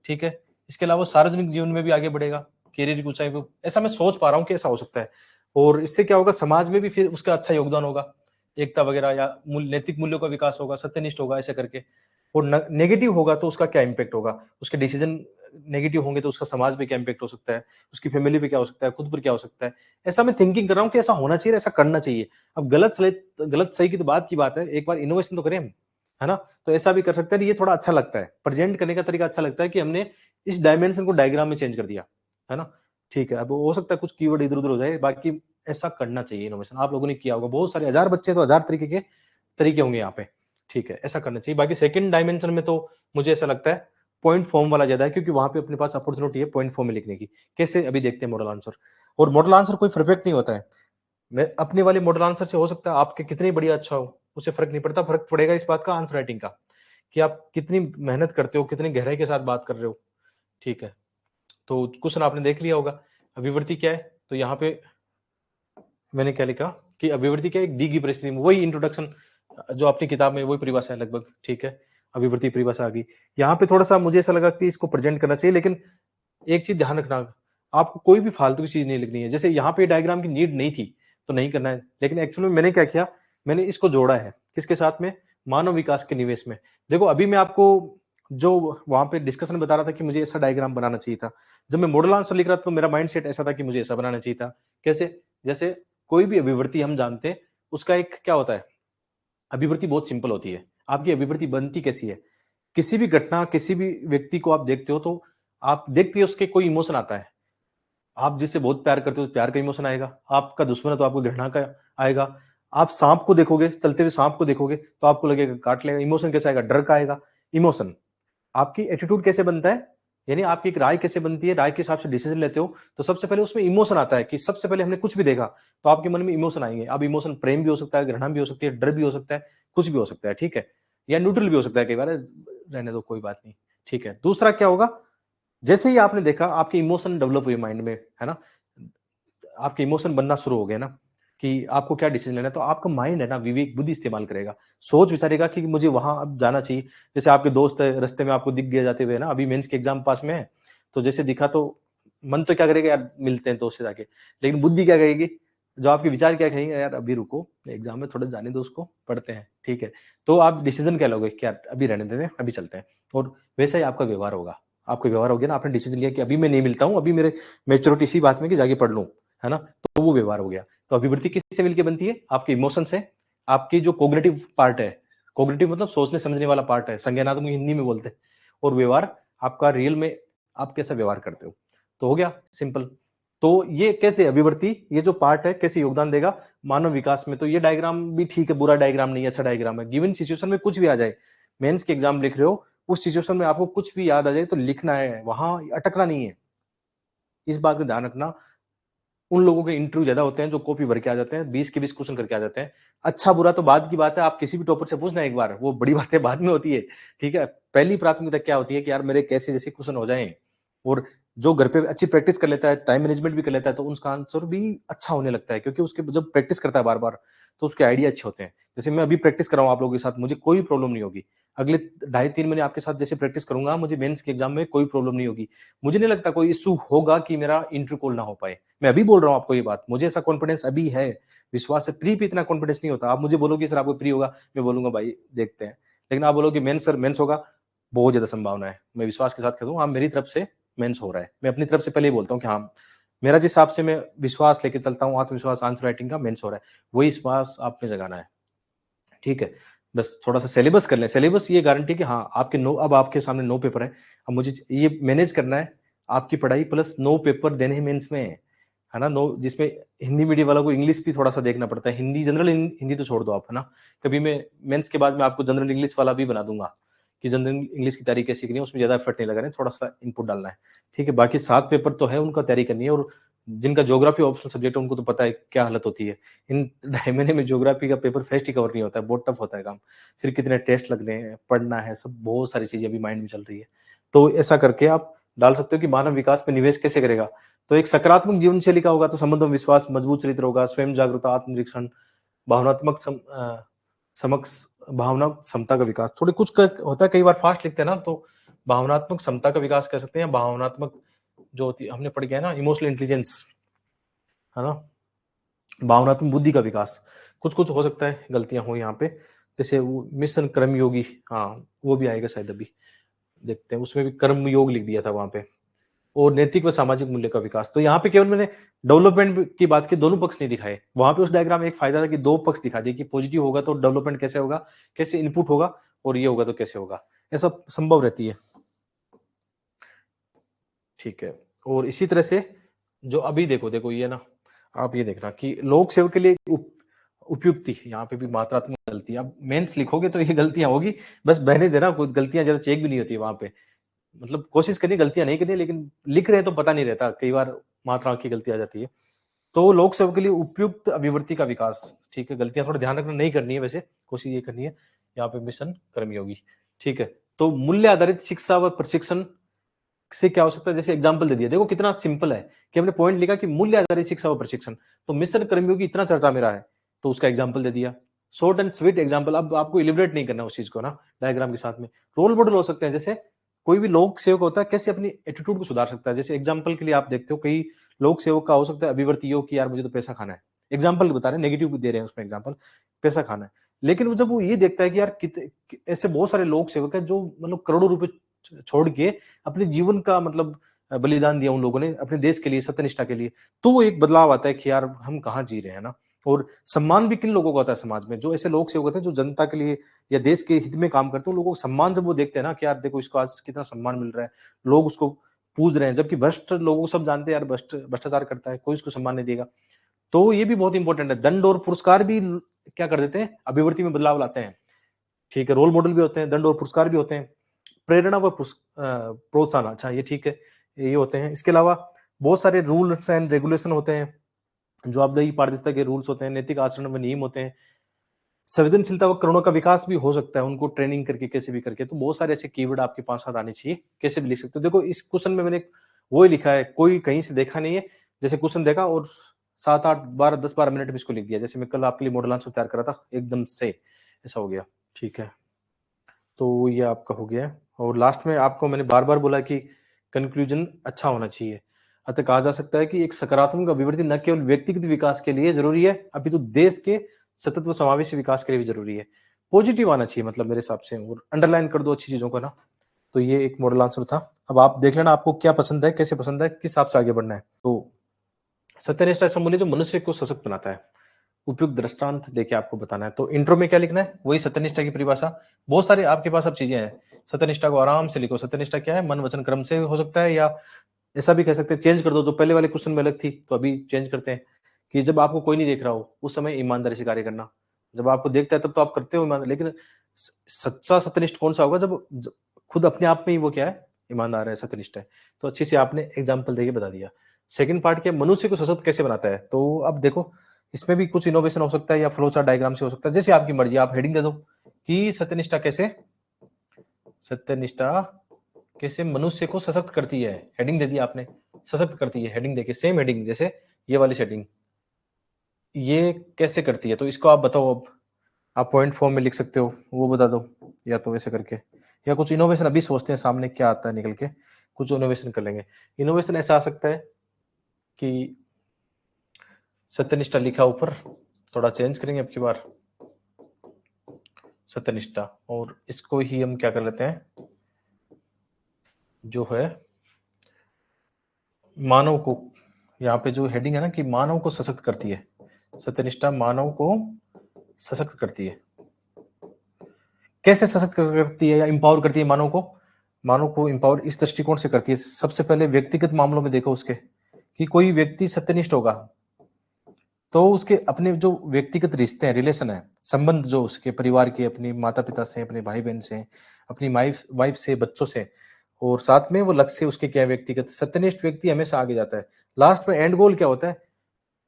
ठीक है। इसके अलावा सार्वजनिक जीवन में भी आगे बढ़ेगा, करियर की ऊंचाई पे, ऐसा मैं सोच पा रहा हूँ कि ऐसा हो सकता है। और इससे क्या होगा, समाज में भी फिर उसका अच्छा योगदान होगा, एकता वगैरह या नैतिक मूल्यों का विकास होगा, सत्यनिष्ठ होगा, ऐसे करके। और नेगेटिव होगा तो उसका क्या इम्पैक्ट होगा, उसके डिसीजन नेगेटिव होंगे तो उसका समाज पे क्या इम्पैक्ट हो सकता है, उसकी फैमिली पे क्या हो सकता है, खुद पर क्या हो सकता है। ऐसा मैं थिंकिंग कर रहा हूँ कि ऐसा होना चाहिए, ऐसा करना चाहिए। अब गलत सही की तो बात की बात है, एक बार इनोवेशन तो करें हम, है ना। तो ऐसा भी कर सकते हैं, ये थोड़ा अच्छा लगता है, प्रेजेंट करने का तरीका अच्छा लगता है कि हमने इस डायमेंशन को डायग्राम में चेंज कर दिया, है ना। ठीक है, अब हो सकता है कुछ कीवर्ड इधर उधर हो जाए, बाकी ऐसा करना चाहिए। इनोवेशन आप लोगों ने किया होगा, बहुत सारे हजार बच्चे तो हजार तरीके के तरीके होंगे यहाँ पे। ठीक है, ऐसा करना चाहिए। बाकी सेकंड डायमेंशन में तो मुझे ऐसा लगता है पॉइंट फॉर्म वाला ज्यादा है, क्योंकि वहां पे अपने पास अपॉर्चुनिटी है पॉइंट फॉर्म में लिखने की। कैसे, अभी देखते हैं मॉडल आंसर। और मॉडल आंसर कोई परफेक्ट नहीं होता है। मैं अपने वाले मॉडल आंसर से हो सकता है आपके कितने बढ़िया अच्छा हो, उससे फर्क नहीं पड़ता। फर्क पड़ेगा इस बात का आंसर राइटिंग का, कि आप कितनी मेहनत करते हो, कितनी गहराई के साथ बात कर रहे हो। ठीक है, तो क्वेश्चन आपने देख लिया होगा। अभिवृत्ति क्या है, तो यहाँ पे मैंने क्या लिखा कि अभिवृत्ति क्या है, एक दी गई परिस्थिति में, वही इंट्रोडक्शन जो अपनी किताब में वही परिभाषा है लगभग। ठीक है, अभिवृत्ति परिभाषा आ गई। यहाँ पे थोड़ा सा मुझे ऐसा लगा कि इसको प्रेजेंट करना चाहिए, लेकिन एक चीज ध्यान रखना, आपको कोई भी फालतू की चीज नहीं लिखनी है। जैसे यहाँ पे डायग्राम की नीड नहीं थी तो नहीं करना है, लेकिन एक्चुअली मैंने क्या किया, मैंने इसको जोड़ा है किसके साथ में, मानव विकास के निवेश में। देखो अभी मैं आपको जो वहां पे डिस्कशन बता रहा था कि मुझे ऐसा डायग्राम बनाना चाहिए था, जब मैं मॉडल आंसर लिख रहा था तो मेरा माइंड सेट ऐसा था कि मुझे ऐसा बनाना चाहिए था। कैसे, जैसे कोई भी अभिवृत्ति हम जानते हैं, उसका एक क्या होता है, अभिवृत्ति बहुत सिंपल होती है। आपकी अभिवृत्ति बनती कैसी है, किसी भी घटना, किसी भी व्यक्ति को आप देखते हो तो आप देखते हो उसके कोई इमोशन आता है। आप जिससे बहुत प्यार करते हो तो प्यार का इमोशन आएगा, आपका दुश्मन है तो आपको घृणा का आएगा। आप सांप को देखोगे, चलते हुए सांप को देखोगे तो आपको लगेगा काट लेगा, इमोशन कैसा आएगा, डर का आएगा। इमोशन, आपकी एटीट्यूड कैसे बनता है, यानी आपकी एक राय कैसे बनती है, राय के हिसाब से डिसीजन लेते हो, तो सबसे पहले उसमें इमोशन आता है कि सबसे पहले हमने कुछ भी देखा तो आपके मन में इमोशन आएंगे। अब इमोशन प्रेम भी हो सकता है, घृणा भी हो सकती है, डर भी हो सकता है, कुछ भी हो सकता है। ठीक है, या न्यूट्रल भी हो सकता है, कई बार रहने दो कोई बात नहीं। ठीक है, दूसरा क्या होगा, जैसे ही आपने देखा आपके इमोशन डेवलप हुए माइंड में, है ना, आपके इमोशन बनना शुरू हो गए ना, कि आपको क्या डिसीजन लेना है, तो आपका माइंड है ना विवेक बुद्धि इस्तेमाल करेगा, सोच विचारेगा कि मुझे वहां अब जाना चाहिए। जैसे आपके दोस्त है रास्ते में आपको दिख गया जाते हुए ना, अभी मेंस के एग्जाम पास में है, तो जैसे दिखा तो मन तो क्या करेगा यार, मिलते हैं दोस्त से जाके, लेकिन बुद्धि क्या कहेगी, जो आपके विचार क्या कहेंगे, यार अभी रुको एग्जाम में थोड़ा जाने दो उसको, पढ़ते हैं। ठीक है, तो आप डिसीजन क्या लोगे, क्या अभी रहने देते हैं, अभी चलते हैं। और वैसा ही आपका व्यवहार होगा, आपका व्यवहार हो गया ना, आपने डिसीजन लिया कि अभी मैं नहीं मिलता हूँ, अभी मेरे मेच्योरिटी इसी बात में कि जाके पढ़ लूं, है ना, तो वो व्यवहार हो गया। तो अभिवृत्ति किससे मिलकर बनती है, आपके इमोशन से, आपकी जो कोग्निटिव पार्ट है, कोग्निटिव मतलब सोचने समझने वाला पार्ट है, संज्ञानात्मक हिंदी में बोलते हैं, और व्यवहार आपका रियल में आप कैसा व्यवहार करते हो। तो हो गया सिंपल। तो ये कैसे अभिवृत्ति, ये जो पार्ट है कैसे योगदान देगा मानव विकास में। तो ये डायग्राम भी ठीक है, बुरा डायग्राम नहीं है, अच्छा डायग्राम है। गिवन सिचुएशन में कुछ भी आ जाए, मेंस के एग्जाम लिख रहे हो, उस सिचुएशन में आपको कुछ भी याद आ जाए तो लिखना है, वहां अटकना नहीं है। इस बात का ध्यान रखना। उन लोगों के इंटरव्यू ज्यादा होते हैं जो कॉपी भर के आ जाते हैं, 20 के 20 क्वेश्चन करके आ जाते हैं। अच्छा बुरा तो बाद की बात है, आप किसी भी टॉपर से पूछना एक बार, वो बड़ी बातें बाद में होती है। ठीक है, पहली प्राथमिकता क्या होती है कि यार मेरे कैसे जैसे क्वेश्चन हो जाएं। और जो घर पे अच्छी प्रैक्टिस कर लेता है, टाइम मैनेजमेंट भी कर लेता है, तो उसका आंसर भी अच्छा होने लगता है, क्योंकि उसके जब प्रैक्टिस करता है बार बार तो उसके आइडिया अच्छे होते हैं। जैसे मैं अभी प्रैक्टिस कर रहा हूँ आप लोगों के साथ, मुझे कोई प्रॉब्लम नहीं होगी। अगले 2.5-3 महीने आपके साथ जैसे प्रैक्टिस करूंगा, मुझे मेंस के एग्जाम में कोई प्रॉब्लम नहीं होगी। मुझे नहीं लगता कोई इशू होगा कि मेरा इंटरव्यू कॉल ना हो पाए। मैं अभी बोल रहा हूँ आपको ये बात, मुझे ऐसा कॉन्फिडेंस अभी है। विश्वास है, प्री पे इतना कॉन्फिडेंस नहीं होता। आप मुझे बोलोगे सर आपको प्री होगा, मैं बोलूंगा भाई देखते हैं। लेकिन आप बोलोगे मेंस सर मेंस होगा, बहुत ज्यादा संभावना है। मैं विश्वास के साथ कह दूं हाँ मेरी तरफ से मेंस हो रहा है। मैं अपनी तरफ से पहले ही बोलता हूँ कि हाँ, मेरा जिस हिसाब से मैं विश्वास लेके चलता हूँ, आत्मविश्वास आंसर राइटिंग का, मेंस हो रहा है। वही विश्वास आप में जगाना है। ठीक है, बस थोड़ा सा सिलेबस कर लें। सिलेबस ये गारंटी कि हाँ आपके 9, अब आपके सामने 9 पेपर है, अब मुझे ये मैनेज करना है, आपकी पढ़ाई प्लस 9 पेपर देने हैं मेंस में, है ना। 9 जिसमें हिंदी मीडियम वालों को इंग्लिश भी थोड़ा सा देखना पड़ता है, हिंदी जनरल हिंदी तो छोड़ दो आप, है ना। कभी मैं मेंस के बाद में आपको जनरल इंग्लिश वाला भी बना दूंगा कि जनरल इंग्लिश की तैयारी कैसे सीखनी है, उसमें ज्यादा एफर्ट नहीं लगाना है, थोड़ा सा इनपुट डालना है। ठीक है, बाकी 7 पेपर तो है, उनका तैयारी करनी है। और जिनका ज्योग्राफी ऑप्शनल सब्जेक्ट है उनको तो पता है क्या हालत होती है। इन 2.5 महीने में ज्योग्राफी का पेपर फेस्ट ही कवर नहीं होता है, बहुत टफ होता है काम। फिर कितने टेस्ट लगने हैं, पढ़ना है, सब बहुत सारी चीजें अभी माइंड में चल रही है। तो ऐसा करके आप डाल सकते हो कि मानव विकास में निवेश कैसे करेगा। तो एक सकारात्मक जीवन शैली का होगा तो संबंधों में विश्वास, मजबूत चरित्र होगा, स्वयं जागरूकता, आत्मनिरीक्षण, भावनात्मक समक्ष भावना क्षमता का विकास। थोड़े कुछ होता है, कई बार फास्ट लिखते हैं ना तो भावनात्मक क्षमता का विकास कह सकते हैं, भावनात्मक जो होती है, हमने पढ़ गया है ना, इमोशनल इंटेलिजेंस, है ना, भावनात्मक बुद्धि का विकास। कुछ कुछ हो सकता है गलतियां हो यहाँ पे, जैसे वो मिशन कर्मयोगी, हाँ वो भी आएगा शायद, अभी देखते हैं, उसमें भी कर्म योग लिख दिया था वहां पे। और नैतिक व सामाजिक मूल्य का विकास, तो यहाँ पे केवल मैंने डेवलपमेंट की बात की, दोनों पक्ष नहीं दिखाए। वहां पे उस डायग्राम में एक फायदा था कि दो पक्ष दिखा दिए कि पॉजिटिव होगा तो डेवलपमेंट कैसे होगा, कैसे इनपुट होगा, और ये होगा तो कैसे होगा, ऐसा संभव रहती है। ठीक है, और इसी तरह से जो अभी देखो देखो ये ना, आप ये देखना कि लोक सेवक के लिए उपयुक्ति, यहाँ पे भी मात्रात्मक गलती, अब मेंस लिखोगे तो ये गलतियां होगी, बस बहने देना, कोई गलतियां ज्यादा चेक भी नहीं होती वहां पे, मतलब कोशिश करनी गलतियां नहीं करनी, लेकिन लिख रहे हैं तो पता नहीं रहता, कई बार मात्रा की गलती आ जाती है। तो लोक सेवक के लिए उपयुक्त अभिवृत्ति का विकास, ठीक है, गलतियां थोड़ा ध्यान रखना, नहीं करनी है वैसे, कोशिश ये करनी है। यहाँ पे मिशन कर्मयोगी, ठीक है। तो मूल्य आधारित शिक्षा व प्रशिक्षण से क्या हो सकता है, जैसे एग्जाम्पल दे दिया, देखो कितना सिंपल है कि हमने पॉइंट लिखा कि मूल्य आधारित शिक्षा व प्रशिक्षण, तो मिशन कर्मयोगी इतना चर्चा में रहा है, तो उसका एग्जाम्पल दे दिया, शॉर्ट एंड स्वीट एग्जाम्पल। अब आपको इलिबरेट नहीं करना उस चीज को ना, डायग्राम के साथ में रोल मॉडल हो सकते हैं, जैसे कोई भी लोक सेवक होता है कैसे अपनी एटीट्यूड को सुधार सकता है, जैसे एग्जाम्पल के लिए आप देखते हो कई लोक सेवक का हो सकता है अभिवर्ती योग कि यार मुझे तो पैसा खाना है, एग्जाम्पल बता रहे हैं, नेगेटिव दे रहे हैं उसमें एग्जाम्पल, पैसा खाना है। लेकिन जब वो ये देखता है कि यार ऐसे बहुत सारे लोक सेवक है जो मतलब करोड़ों रुपए छोड़ के अपने जीवन का मतलब बलिदान दिया उन लोगों ने अपने देश के लिए, सत्यनिष्ठा के लिए, तो वो एक बदलाव आता है कि यार हम कहाँ जी रहे हैं ना। और सम्मान भी किन लोगों का होता है समाज में, जो ऐसे लोग सेवक होते हैं जो जनता के लिए या देश के हित में काम करते हैं, उन लोगों को सम्मान जब वो देखते हैं ना कि यार देखो इसको आज कितना सम्मान मिल रहा है, लोग उसको पूज रहे हैं, जबकि भ्रष्ट लोगों को सब जानते हैं यार भ्रष्टाचार करता है, कोई उसको सम्मान नहीं देगा। तो ये भी बहुत इंपॉर्टेंट है, दंड और पुरस्कार भी क्या कर देते हैं, अभिवृत्ति में बदलाव लाते हैं, ठीक है, रोल मॉडल भी होते हैं, दंड और पुरस्कार भी होते हैं, प्रेरणा व प्रोत्साहन, अच्छा ये ठीक है, ये होते हैं। इसके अलावा बहुत सारे रूल्स एंड रेगुलेशन होते हैं, जवाबदेही पारदर्शिता के रूल्स होते हैं, नैतिक आचरण व नियम होते हैं, संवेदनशीलता व करुणा का विकास भी हो सकता है उनको ट्रेनिंग करके, कैसे भी करके। तो बहुत सारे ऐसे कीवर्ड आपके पास साथ आने चाहिए, कैसे भी लिख सकते हो। देखो इस क्वेश्चन में मैंने वो ही लिखा है, कोई कहीं से देखा नहीं है, जैसे क्वेश्चन देखा और 7 8 12 10 12 मिनट में इसको लिख दिया, जैसे मैं कल आपके लिए मॉडल आंसर तैयार करा था एकदम से, ऐसा हो गया, ठीक है। तो ये आपका हो गया, और लास्ट में आपको मैंने बार बार बोला कि कंक्लूजन अच्छा होना चाहिए। अतः कहा जा सकता है कि एक सकारात्मक अभिवृद्धि न केवल व्यक्तिगत विकास के लिए जरूरी है, अपितु देश के सतत व समावेशी विकास के लिए भी जरूरी है। पॉजिटिव आना चाहिए मतलब मेरे हिसाब से, और अंडरलाइन कर दो अच्छी चीजों को ना। तो ये एक मॉडल आंसर था। अब आप देख लेना आपको क्या पसंद है, कैसे पसंद है, किस हिसाब से आगे बढ़ना है। तो सत्यनिष्ठा ऐसा मूल्य जो मनुष्य को सशक्त बनाता है, उपयुक्त दृष्टांत देके आपको बताना है। तो इंट्रो में क्या लिखना है, वही सत्यनिष्ठा की परिभाषा। बहुत सारे आपके पास अब चीजें हैं, सत्यनिष्ठा को आराम से लिखो। सत्यनिष्ठा क्या है, मन वचन क्रम से हो सकता है, या ऐसा भी कह सकते हैं, चेंज कर दो, जो पहले वाले क्वेश्चन में अलग थी तो अभी चेंज करते हैं, कि जब आपको कोई नहीं देख रहा हो उस समय ईमानदारी से कार्य करना, जब आपको देखता है तब तो आप करते हो ईमानदारी, लेकिन सच्चा सत्यनिष्ठ कौन सा होगा, जब खुद अपने आप में ही वो क्या है, ईमानदार है, सत्यनिष्ठ है। तो अच्छे से आपने एग्जाम्पल देके बता दिया। सेकंड पार्ट क्या, मनुष्य को सशक्त कैसे बनाता है। तो अब देखो इसमें भी कुछ इनोवेशन हो सकता है, या फ्लो चार्ट डायग्राम से हो सकता है, जैसे आपकी मर्जी। आप हेडिंग दे दो कि सत्यनिष्ठा कैसे, सत्यनिष्ठा कैसे मनुष्य को सशक्त करती है, हेडिंग दे दी आपने, सशक्त करती है, हेडिंग देखिए, सेम हेडिंग जैसे ये वाली सेटिंग, ये कैसे करती है, तो इसको आप बताओ। अब आप पॉइंट फॉर्म में लिख सकते हो, वो बता दो, या तो ऐसे करके, या कुछ इनोवेशन अभी सोचते हैं सामने क्या आता है निकल के, कुछ इनोवेशन कर लेंगे। इनोवेशन ऐसा आ सकता है कि सत्यनिष्ठा लिखा ऊपर, थोड़ा चेंज करेंगे अब की बार, सत्यनिष्ठा, और इसको ही हम क्या कर लेते हैं, जो है मानव को, यहाँ पे जो हेडिंग है ना कि मानव को सशक्त करती है, सत्यनिष्ठा मानव को सशक्त करती है। कैसे सशक्त करती है या इंपावर करती है मानव को, मानव को इंपावर इस दृष्टिकोण से करती है, सबसे पहले व्यक्तिगत मामलों में देखो उसके, कि कोई व्यक्ति सत्यनिष्ठ होगा तो उसके अपने जो व्यक्तिगत रिश्ते हैं, रिलेशन है, संबंध जो उसके परिवार के, अपने माता पिता से, अपने भाई बहन से, अपनी वाइफ से, बच्चों से, और साथ में वो लक्ष्य उसके क्या है, व्यक्तिगत। सत्यनिष्ठ व्यक्ति हमेशा आगे जाता है। लास्ट में एंड गोल क्या होता है,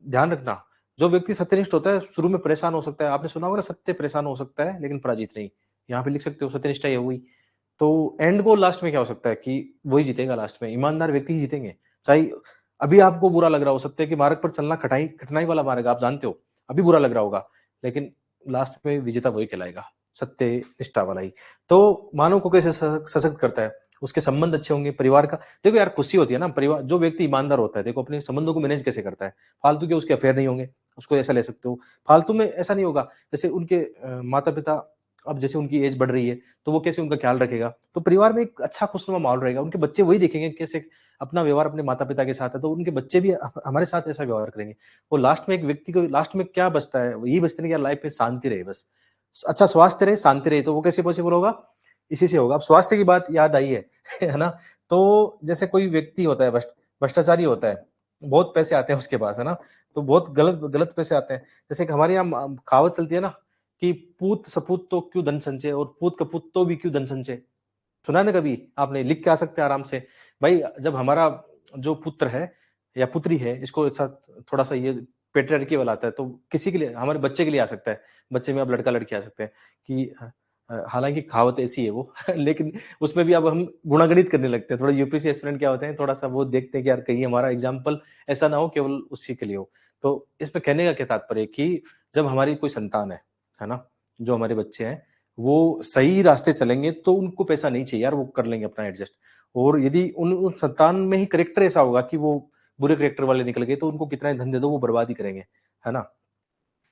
ध्यान रखना, जो व्यक्ति सत्यनिष्ठ होता है शुरू में परेशान हो सकता है, आपने सुना होगा ना, सत्य परेशान हो सकता है लेकिन पराजित नहीं। यहाँ पे लिख सकते हो सत्यनिष्ठा ये हुई। तो एंड गोल लास्ट में क्या हो सकता है कि वही जीतेगा, लास्ट में ईमानदार व्यक्ति ही जीतेंगे। चाहे अभी आपको बुरा लग रहा हो सकता है कि मार्ग पर चलना कठिनाई कठिनाई वाला मार्ग, आप जानते हो अभी बुरा लग रहा होगा, लेकिन लास्ट में विजेता वही कहलाएगा, सत्य निष्ठा वाला ही। तो मानव को कैसे सशक्त करता है, उसके संबंध अच्छे होंगे, परिवार का देखो यार खुशी होती है ना, परिवार जो व्यक्ति ईमानदार होता है देखो अपने संबंधों को मैनेज कैसे करता है, फालतू के उसके अफेयर नहीं होंगे, उसको ऐसा ले सकते हो। फालतू में ऐसा नहीं होगा, जैसे उनके माता-पिता अब जैसे उनकी एज बढ़ रही है, तो वो कैसे उनका ख्याल रखेगा? तो परिवार में एक अच्छा खुशनुमा माहौल रहेगा, उनके बच्चे वही देखेंगे कैसे अपना व्यवहार अपने माता-पिता के साथ है, तो उनके बच्चे भी हमारे साथ ऐसा व्यवहार करेंगे। और लास्ट में एक व्यक्ति को लास्ट में क्या बचता है? यही बचता है कि यार लाइफ में शांति रहे बस। अच्छा स्वास्थ्य रहे, शांति रहे, तो वो कैसे पॉसिबल होगा? इसी से होगा। अब स्वास्थ्य की बात याद आई है, है ना? तो जैसे कोई व्यक्ति होता है भ्रष्टाचारी होता है, बहुत पैसे आते हैं उसके पास, है ना? तो बहुत गलत गलत पैसे आते हैं। जैसे कि हमारे यहाँ कहावत चलती है ना कि पूत सपूत तो क्यों धन संचय और पूत कपूत तो भी क्यों धन संचय। सुना है ना कभी? आपने लिख के आ सकते हैं आराम से। भाई जब हमारा जो पुत्र है या पुत्री है, इसको ऐसा थोड़ा-सा ये पैट्रियार्की वाला आता है, तो किसी के लिए हमारे बच्चे के लिए आ सकता है। बच्चे में अब लड़का-लड़की आ सकते हैं कि हालाँकि कहावत ऐसी है वो लेकिन उसमें भी अब हम गुणागणित करने लगते हैं। थोड़ा यूपीएससी एस्पिरेंट क्या होते हैं, थोड़ा-सा वो देखते हैं कि यार कहीं हमारा एग्ज़ाम्पल ऐसा ना हो केवल उसी के लिए हो। तो इसमें कहने का क्या तात्पर्य है कि जब हमारी कोई संतान है ना? जो हमारे बच्चे हैं, वो सही रास्ते चलेंगे तो उनको पैसा नहीं चाहिए यार, वो कर लेंगे अपना एडजस्ट। और यदि उन संतान में ही करैक्टर ऐसा होगा कि वो बुरे करैक्टर वाले निकल गए, तो उनको कितना ही धन दे दो, वो बर्बाद ही करेंगे, है ना?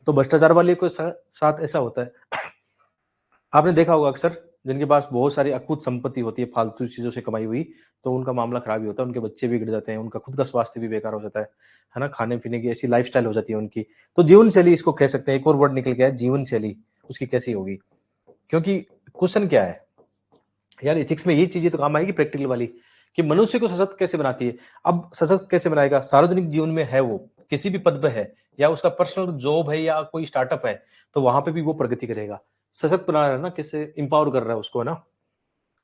तो भ्रष्टाचार वाले के साथ ऐसा होता है। आपने देखा होगा अक्सर जिनके पास बहुत सारी अकूत संपत्ति होती है, फालतू चीज़ों से कमाई हुई, तो उनका मामला खराब ही होता है, उनके बच्चे बिगड़ जाते हैं, उनका खुद का स्वास्थ्य भी बेकार हो जाता है ना? खाने-पीने की ऐसी लाइफ़स्टाइल हो जाती है उनकी। तो जीवन शैली इसको कह सकते हैं, एक और वर्ड निकल के आया जीवन शैली, उसकी कैसी होगी? क्योंकि क्वेश्चन क्या है? यार एथिक्स में ये चीज़ें तो काम आएगी प्रैक्टिकल वाली, कि मनुष्य को सशक्त कैसे बनाती है। अब सशक्त कैसे बनाएगा? सार्वजनिक जीवन में है वो, किसी भी पद पे है या उसका पर्सनल जॉब है या कोई स्टार्टअप है, तो वहाँ पे भी वो प्रगति करेगा। सशक्त बना रहा है ना, कैसे एम्पावर कर रहा है उसको, है ना?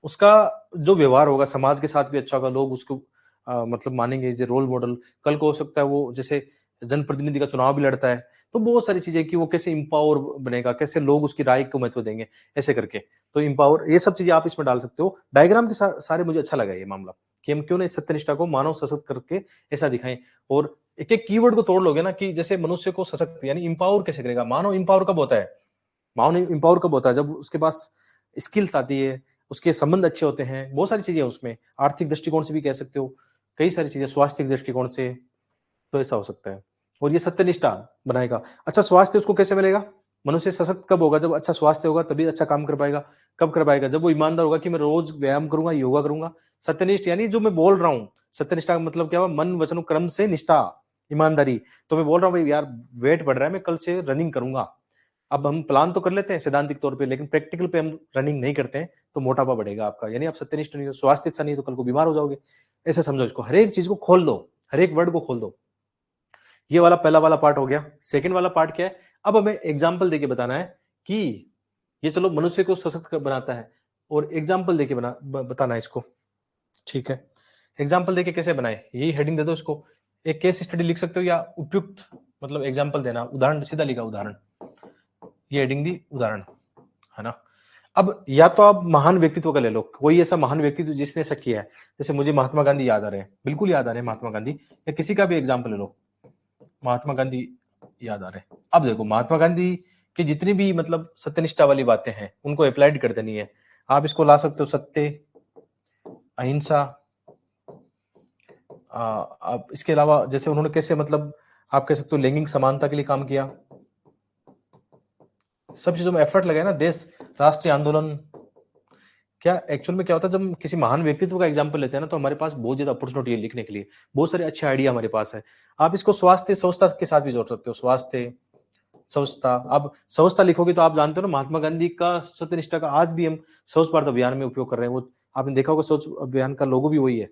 उसका जो व्यवहार होगा समाज के साथ भी अच्छा होगा, लोग उसको मतलब मानेंगे एज़ अ रोल मॉडल। कल को हो सकता है वो जैसे जनप्रतिनिधि का चुनाव भी लड़ता है, तो बहुत सारी चीज़ें कि वो कैसे एम्पावर बनेगा, कैसे लोग उसकी राय को महत्व देंगे, ऐसे करके। तो एम्पावर ये सब चीज़ें आप इसमें डाल सकते हो। डायग्राम के सारे मुझे अच्छा लगा ये मामला, कि हम क्यों ना इस सत्यनिष्ठा को मानव सशक्त करके ऐसा दिखाएँ। और एक-एक कीवर्ड को तोड़ लोगे ना कि जैसे मनुष्य को सशक्त यानी एम्पावर कैसे करेगा? मानव एम्पावर कब होता है? मानव एम्पावर कब होता है? जब उसके पास स्किल्स आती है, उसके संबंध अच्छे होते हैं, बहुत सारी चीज़ें हैं उसमें। आर्थिक दृष्टिकोण से भी कह सकते हो, कई सारी चीज़ें स्वास्थ्य के दृष्टिकोण से, तो ऐसा हो सकता है। और ये सत्यनिष्ठा बनाएगा। अच्छा स्वास्थ्य उसको कैसे मिलेगा? मनुष्य सशक्त कब होगा? जब अच्छा स्वास्थ्य होगा तभी अच्छा काम कर पाएगा। कब कर पाएगा? जब वो ईमानदार होगा कि मैं रोज़ व्यायाम करूँगा, योगा करूँगा। सत्यनिष्ठ यानी जो मैं बोल रहा हूँ, सत्यनिष्ठा का मतलब क्या हुआ? मन, वचन और कर्म से निष्ठा, ईमानदारी। तो मैं बोल रहा हूँ भई यार वेट बढ़ रहा है, मैं कल से रनिंग करूँगा। अब हम प्लान तो कर लेते हैं सैद्धांतिक तौर पे, लेकिन प्रैक्टिकल पे हम रनिंग नहीं करते हैं, तो मोटापा बढ़ेगा आपका। यानी आप सत्यनिष्ठ नहीं हो, स्वास्थ्य अच्छा नहीं है, तो कल को बीमार हो जाओगे। ऐसे समझो इसको, हर एक चीज़ को खोल दो, हर एक वर्ड को खोल दो। ये वाला पहला वाला पार्ट हो गया। सेकंड वाला पार्ट क्या है? अब हमें एग्ज़ाम्पल देके बताना है कि ये चलो मनुष्य को सशक्त बनाता है और एग्ज़ाम्पल देके बताना है इसको, ठीक है? एग्ज़ाम्पल देके कैसे बनाएँ? यही हेडिंग दे दो इसको। एक केस स्टडी लिख सकते हो या उपयुक्त मतलब एग्ज़ाम्पल देना, उदाहरण सीधा लिखा उदाहरण। ये हेडिंग दी उदाहरण, है ना? अब या तो आप महान व्यक्तित्व का ले लो, कोई ऐसा महान व्यक्तित्व जिसने ऐसा किया है। जैसे मुझे महात्मा गांधी याद आ रहे हैं, बिल्कुल याद आ रहे हैं महात्मा गांधी, या किसी का भी एग्ज़ाम्पल ले लो। महात्मा गांधी याद आ रहे हैं। अब देखो महात्मा गांधी की जितनी भी मतलब सत्यनिष्ठा वाली बातें हैं, उनको अप्लाइड कर देनी है। आप इसको ला सकते हो सत्य, अहिंसा, आप इसके अलावा जैसे उन्होंने कैसे मतलब आप कह सकते हो लैंगिक समानता के लिए काम किया। सब चीज़ों में एफर्ट लगाए ना, देश राष्ट्रीय आंदोलन। क्या एक्चुअल में क्या होता है जब हम किसी महान व्यक्तित्व का एग्जांपल लेते हैं ना, तो हमारे पास बहुत ज़्यादा अपॉर्चुनिटी है लिखने के लिए। बहुत सारे अच्छे आइडिया हमारे पास है। आप इसको स्वास्थ्य स्वच्छता के साथ भी जोड़ सकते हो। स्वास्थ्य, स्वच्छता। अब स्वच्छता लिखोगे तो आप जानते हो ना महात्मा गांधी का सत्यनिष्ठा का आज भी हम स्वच्छ भारत अभियान में उपयोग कर रहे हैं। वो आपने देखा होगा स्वच्छ अभियान का लोगो भी वही है।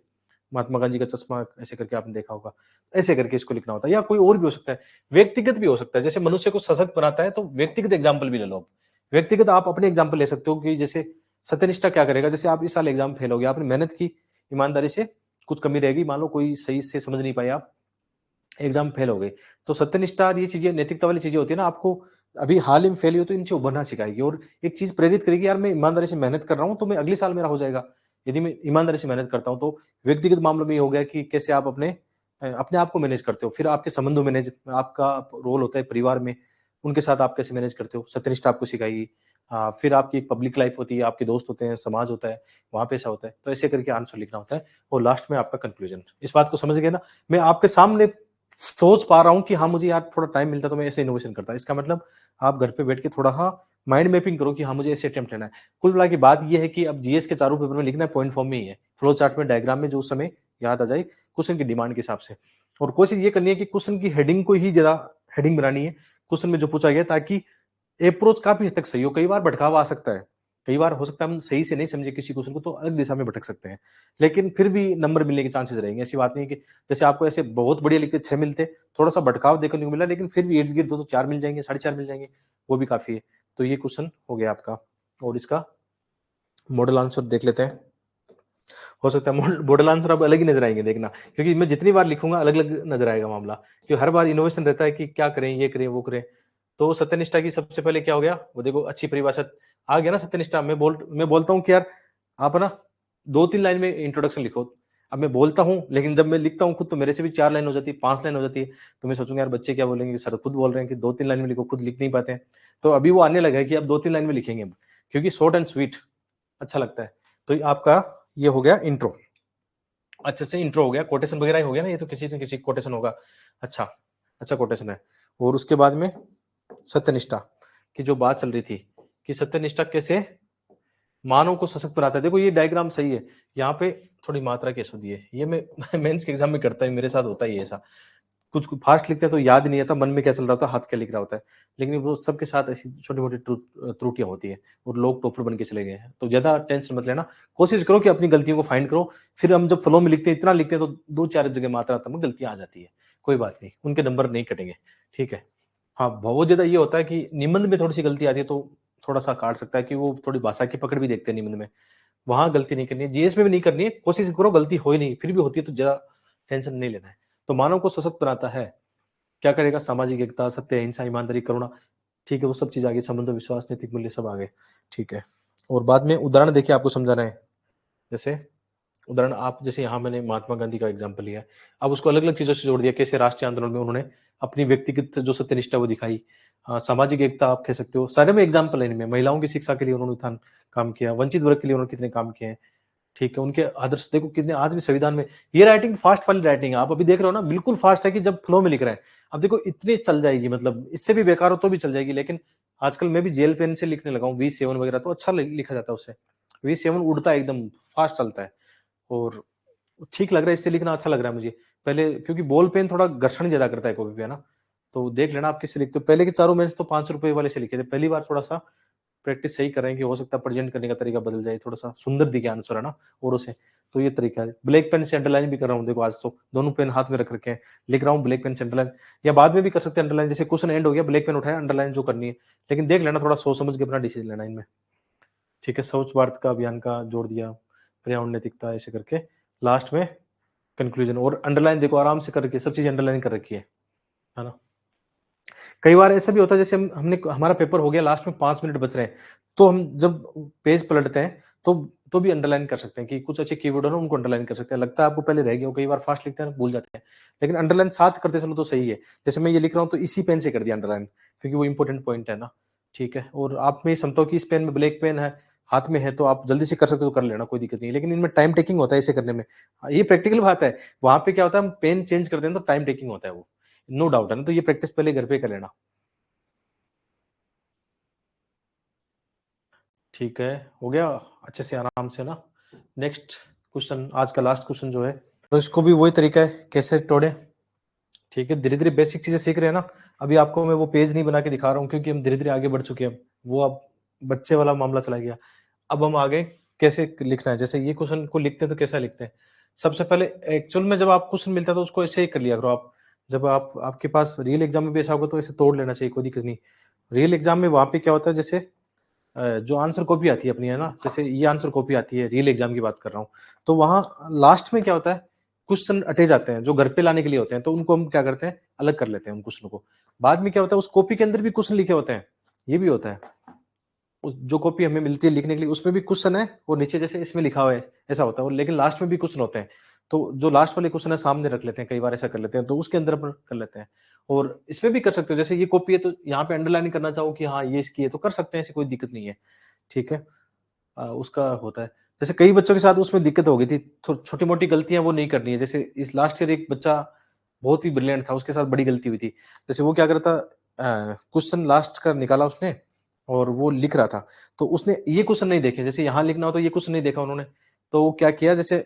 महात्मा गांधी का चश्मा ऐसे करके आपने देखा होगा। ऐसे करके इसको लिखना होता है या कोई और भी हो सकता है। व्यक्तिगत भी हो सकता है। जैसे मनुष्य को सशक्त बनाता है तो व्यक्तिगत एग्जाम्पल भी ले लो आप। व्यक्तिगत आप अपने एग्जाम्पल ले सकते हो कि जैसे सत्यनिष्ठा क्या करेगा। जैसे आप इस साल एग्जाम फेल हो गया, आपने मेहनत की ईमानदारी से, कुछ कमी रहेगी, मान लो कोई सही से समझ नहीं पाए आप, एग्जाम फेल हो गए, तो सत्यनिष्ठा और ये चीजें नैतिकता वाली चीजें होती है ना, आपको अभी हाल ही में फेल हुई हो तो इनसे उभरना सिखाएगी और एक चीज प्रेरित करेगी, यार मैं ईमानदारी से मेहनत कर रहा हूँ तो मैं अगले साल मेरा हो जाएगा यदि मैं ईमानदारी से मेहनत करता हूँ। तो व्यक्तिगत मामलों में ये हो गया कि कैसे आप अपने आप को मैनेज करते हो। फिर आपके संबंधों मैनेज, आपका रोल होता है परिवार में, उनके साथ आप कैसे मैनेज करते हो, सत्यनिष्ठा आपको सिखाएगी। फिर आपकी एक पब्लिक लाइफ होती है, आपके दोस्त होते हैं, समाज होता है, वहाँ पे ऐसा होता है। तो ऐसे करके आंसर लिखना होता है और लास्ट में आपका कंक्लूजन। इस बात को समझ गए ना? मैं आपके सामने सोच पा रहा हूँ कि हाँ, मुझे यार थोड़ा टाइम मिलता तो मैं ऐसे इनोवेशन करता। इसका मतलब आप घर पे बैठ के थोड़ा हाँ, माइंड मैपिंग करो कि हाँ, मुझे ऐसे अटेम्प्ट लेना है। कुल मिला के बात ये है कि अब जीएस के चारों पेपर में लिखना है पॉइंट फॉर्म में ही है। फ्लो चार्ट में, डायग्राम में जो उस समय याद आ जाए क्वेश्चन की डिमांड के हिसाब से। और कोशिश ये करनी है कि क्वेश्चन की हेडिंग को ही ज़्यादा हेडिंग बनानी है, क्वेश्चन में जो पूछा गया, ताकि अप्रोच काफ़ी हद तक सही हो। कई बार भटकाव आ सकता है, कई बार हो सकता है हम सही से नहीं समझे किसी क्वेश्चन को तो अलग दिशा में भटक सकते हैं, लेकिन फिर भी नंबर मिलने के चांसेस रहेंगे। ऐसी बात नहीं है कि जैसे आपको ऐसे बहुत बढ़िया लिखते 6 मिलते, थोड़ा-सा भटकाव देखने को मिला, लेकिन फिर भी इर्द-गिर्द 2 तो 4 मिल जाएँगे, 4.5 मिल जाएँगे, वो भी काफ़ी है। तो ये क्वेश्चन हो गया आपका और इसका मॉडल आंसर देख लेते हैं। हो सकता है मॉडल आंसर अब अलग ही नज़र आएँगे देखना, क्योंकि मैं जितनी बार लिखूँगा अलग-अलग नज़र आएगा मामला। क्योंकि हर बार इनोवेशन रहता है कि क्या करें, ये करें, वो करें। तो सत्यनिष्ठा की सबसे पहले क्या हो गया, वो देखो अच्छी परिभाषा आ गया ना सत्यनिष्ठा। मैं बोलता हूँ कि यार आप ना 2-3 लाइन में इंट्रोडक्शन लिखो। अब मैं बोलता हूँ, लेकिन जब मैं लिखता हूँ खुद तो मेरे से भी 4 लाइन हो जाती है, 5 लाइन हो जाती है। तो मैं सोचूँगा यार बच्चे क्या बोलेंगे, सर खुद बोल रहे हैं कि 2-3 लाइन में लिखो, खुद लिख नहीं पाते हैं। तो अभी वो आने लगा है कि अब 2-3 लाइन में लिखेंगे अब, क्योंकि शॉर्ट एंड स्वीट अच्छा लगता है। तो ये आपका ये हो गया इंट्रो। अच्छे से इंट्रो हो गया, कोटेशन वगैरह ही हो गया ना, ये तो किसी न किसी कोटेशन होगा। अच्छा, अच्छा कोटेशन है। और उसके बाद में सत्यनिष्ठा की जो बात चल रही थी कि सत्यनिष्ठा कैसे मानव को सशक्त बनाता है। देखो ये डायग्राम सही है, यहाँ पे थोड़ी मात्रा की अशुद्धि है। ये मैं मेंस के एग्जाम में करता है, मेरे साथ होता ही है ऐसा। कुछ फास्ट लिखते हैं तो याद नहीं आता मन में क्या चल रहा होता है, हाथ क्या लिख रहा होता है। लेकिन वो सबके साथ ऐसी छोटी-मोटी त्रुटियाँ होती हैं और लोग टॉपर बन के चले गए हैं। तो ज़्यादा टेंशन मत लेना, कोशिश करो कि अपनी गलतियों को फाइंड करो। फिर हम जब फ्लो में लिखते हैं, इतना लिखते हैं तो 2-4 जगह मात्रात्मक गलतियाँ आ जाती है। कोई बात नहीं, उनके नंबर नहीं कटेंगे, ठीक है। हाँ, बहुत ज़्यादा ये होता है कि निबंध में थोड़ी-सी गलती आती है तो थोड़ा-सा काट सकता है कि वो थोड़ी भाषा की पकड़ भी देखते हैं निबंध में। वहाँ गलती नहीं करनी है, जीएस में भी नहीं करनी है, कोशिश करो गलती हो ही नहीं, फिर भी होती है तो ज़्यादा टेंशन नहीं लेना है। तो मानव को सशक्त बनाता है, क्या करेगा? सामाजिक एकता, सत्य, अहिंसा, ईमानदारी, करुणा, ठीक है, वो सब चीज़ आ गई, संबंध, विश्वास, नैतिक मूल्य सब आ गए, ठीक है। और बाद में उदाहरण देखिए आपको समझाना है, जैसे उदाहरण आप जैसे यहाँ मैंने महात्मा गांधी का एग्जाम्पल लिया है, अब उसको अलग-अलग चीज़ों से जोड़ दिया, कैसे राष्ट्रीय आंदोलन में उन्होंने अपनी व्यक्तिगत जो सत्यनिष्ठा वो दिखाई। सामाजिक एकता आप कह सकते हो, सारे में एग्जाम्पल है इनमें, महिलाओं की शिक्षा के लिए उन्होंने उत्थान काम किया, वंचित वर्ग के लिए उन्होंने कितने काम किए हैं। ठीक है, उनके आदर्श देखो कितने आज भी संविधान में ये राइटिंग फास्ट वाली राइटिंग है, आप अभी देख रहे हो ना बिल्कुल फास्ट है कि जब फ्लो में लिख रहे हैं। अब देखो इतनी चल जाएगी मतलब इससे भी बेकार हो तो भी चल जाएगी, लेकिन आजकल मैं भी जेल पेन से लिखने लगा हूँ, V7 वगैरह तो अच्छा लिखा जाता है उससे। V7 उड़ता है एकदम फास्ट चलता है और ठीक लग रहा है, इससे लिखना अच्छा लग रहा है मुझे। पहले क्योंकि बॉल पेन थोड़ा घर्षण ज़्यादा करता है कॉपी पे, है ना? तो देख लेना आप किससे लिखते हो। पहले के चारों मेंस तो ₹5 वाले से लिखे थे। पहली बार थोड़ा-सा प्रैक्टिस सही कर रहे हैं कि हो सकता है प्रेजेंट करने का तरीका बदल जाए, थोड़ा-सा सुंदर दिखे आंसर, है ना? औरों से। तो ये तरीका है। ब्लैक पेन से अंडरलाइन भी कर रहा हूँ देखो आज तो, दोनों पेन हाथ में रख रखे हैं। लिख रहा हूँ ब्लैक पेन से अंडरलाइन या बाद में भी कर सकते हैं अंडरलाइन, जैसे क्वेश्चन एंड हो गया, ब्लैक पेन उठाया, अंडरलाइन जो करनी है। लेकिन देख लेना थोड़ा सोच समझ के अपना डिसीजन लेना इनमें। ठीक है, स्वच्छ भारत का अभियान का जोड़ दिया, पर्यावरण नैतिकता ऐसे करके लास्ट में कंक्लूजन और अंडरलाइन देखो आराम से करके सब चीज़ अंडरलाइन कर रखी है ना? कई बार ऐसा भी होता है जैसे हमने हमारा पेपर हो गया लास्ट में 5 मिनट बच रहे हैं, तो हम जब पेज पलटते हैं तो भी अंडरलाइन कर सकते हैं कि कुछ अच्छे कीवर्ड हो ना उनको अंडरलाइन कर सकते हैं। लगता है आपको पहले रह गया हो, कई बार फास्ट लिखते हैं भूल जाते हैं। लेकिन अंडरलाइन साथ करते चलो तो सही है। जैसे मैं ये लिख रहा हूँ तो इसी पेन से कर दिया अंडरलाइन क्योंकि वो इंपॉर्टेंट पॉइंट है ना, ठीक है। और आप में समझता हूँ कि इस पेन में ब्लैक पेन है, हाथ में है तो आप जल्दी से कर सकते हो तो कर लेना, कोई दिक्कत नहीं है। लेकिन इनमें टाइम टेकिंग होता है इसे करने में। ये प्रैक्टिकल बात है। वहाँ पे क्या होता है हम पेन चेंज करते हैं तो टाइम टेकिंग होता है वो। नो डाउट है ना, तो ये प्रैक्टिस पहले घर पे कर लेना। ठीक है, हो गया अच्छे से आराम से ना। नेक्स्ट क्वेश्चन, आज का लास्ट क्वेश्चन जो है, तो इसको भी वही तरीका है कैसे तोड़े। ठीक है, धीरे-धीरे बेसिक चीज़ें सीख रहे हैं ना। अभी आपको मैं वो पेज नहीं बना के दिखा रहा हूँ क्योंकि हम धीरे-धीरे आगे बढ़ चुके हैं। वो अब बच्चे वाला मामला चला गया। अब हम आगे कैसे लिखना है, जैसे ये क्वेश्चन को लिखते हैं तो कैसा लिखते हैं? सबसे पहले एक्चुअल में जब आप क्वेश्चन मिलता है तो उसको ऐसे ही कर लिया करो आप। जब आप आपके पास रियल एग्ज़ाम में भी ऐसा होगा तो ऐसे तोड़ लेना चाहिए, कोई दिक्कत नहीं। रियल एग्ज़ाम में वहाँ पे क्या होता है जैसे जो आंसर कॉपी आती है अपनी, है ना? जैसे ये आंसर कॉपी आती है, रियल एग्ज़ाम की बात कर रहा हूँ। तो वहाँ लास्ट में क्या होता है, क्वेश्चन अटैच जाते हैं, जो घर पे लाने के लिए होते हैं, तो उनको हम क्या करते हैं, अलग कर लेते हैं उन क्वेश्चनों को। बाद में क्या होता है, उस कॉपी के अंदर भी क्वेश्चन लिखे होते हैं, ये भी होता है। उस जो कॉपी हमें मिलती है लिखने के लिए, उसमें भी क्वेश्चन है और नीचे जैसे इसमें लिखा हुआ है, ऐसा होता है और लेकिन लास्ट में भी क्वेश्चन होते हैं। तो जो लास्ट वाले क्वेश्चन है सामने रख लेते हैं, कई बार ऐसा कर लेते हैं, तो उसके अंदर अपन कर लेते हैं। और इसमें भी कर सकते हो, जैसे ये कॉपी है तो यहाँ पे अंडरलाइन करना चाहो कि हाँ ये इसकी है तो कर सकते हैं, ऐसी कोई दिक्कत नहीं है, ठीक है। उसका होता है। जैसे कई बच्चों के साथ उसमें दिक्कत हो गई थी, छोटी-मोटी गलतियाँ वो नहीं करनी है। जैसे इस लास्ट ईयर एक बच्चा बहुत ही ब्रिलियंट था, उसके साथ बड़ी गलती हुई थी। जैसे वो क्या कर रहा था, क्वेश्चन लास्ट का निकाला उसने और वो लिख रहा था, तो उसने ये क्वेश्चन नहीं देखे, जैसे यहाँ लिखना हो तो ये क्वेश्चन नहीं देखा उन्होंने। तो वो क्या किया, जैसे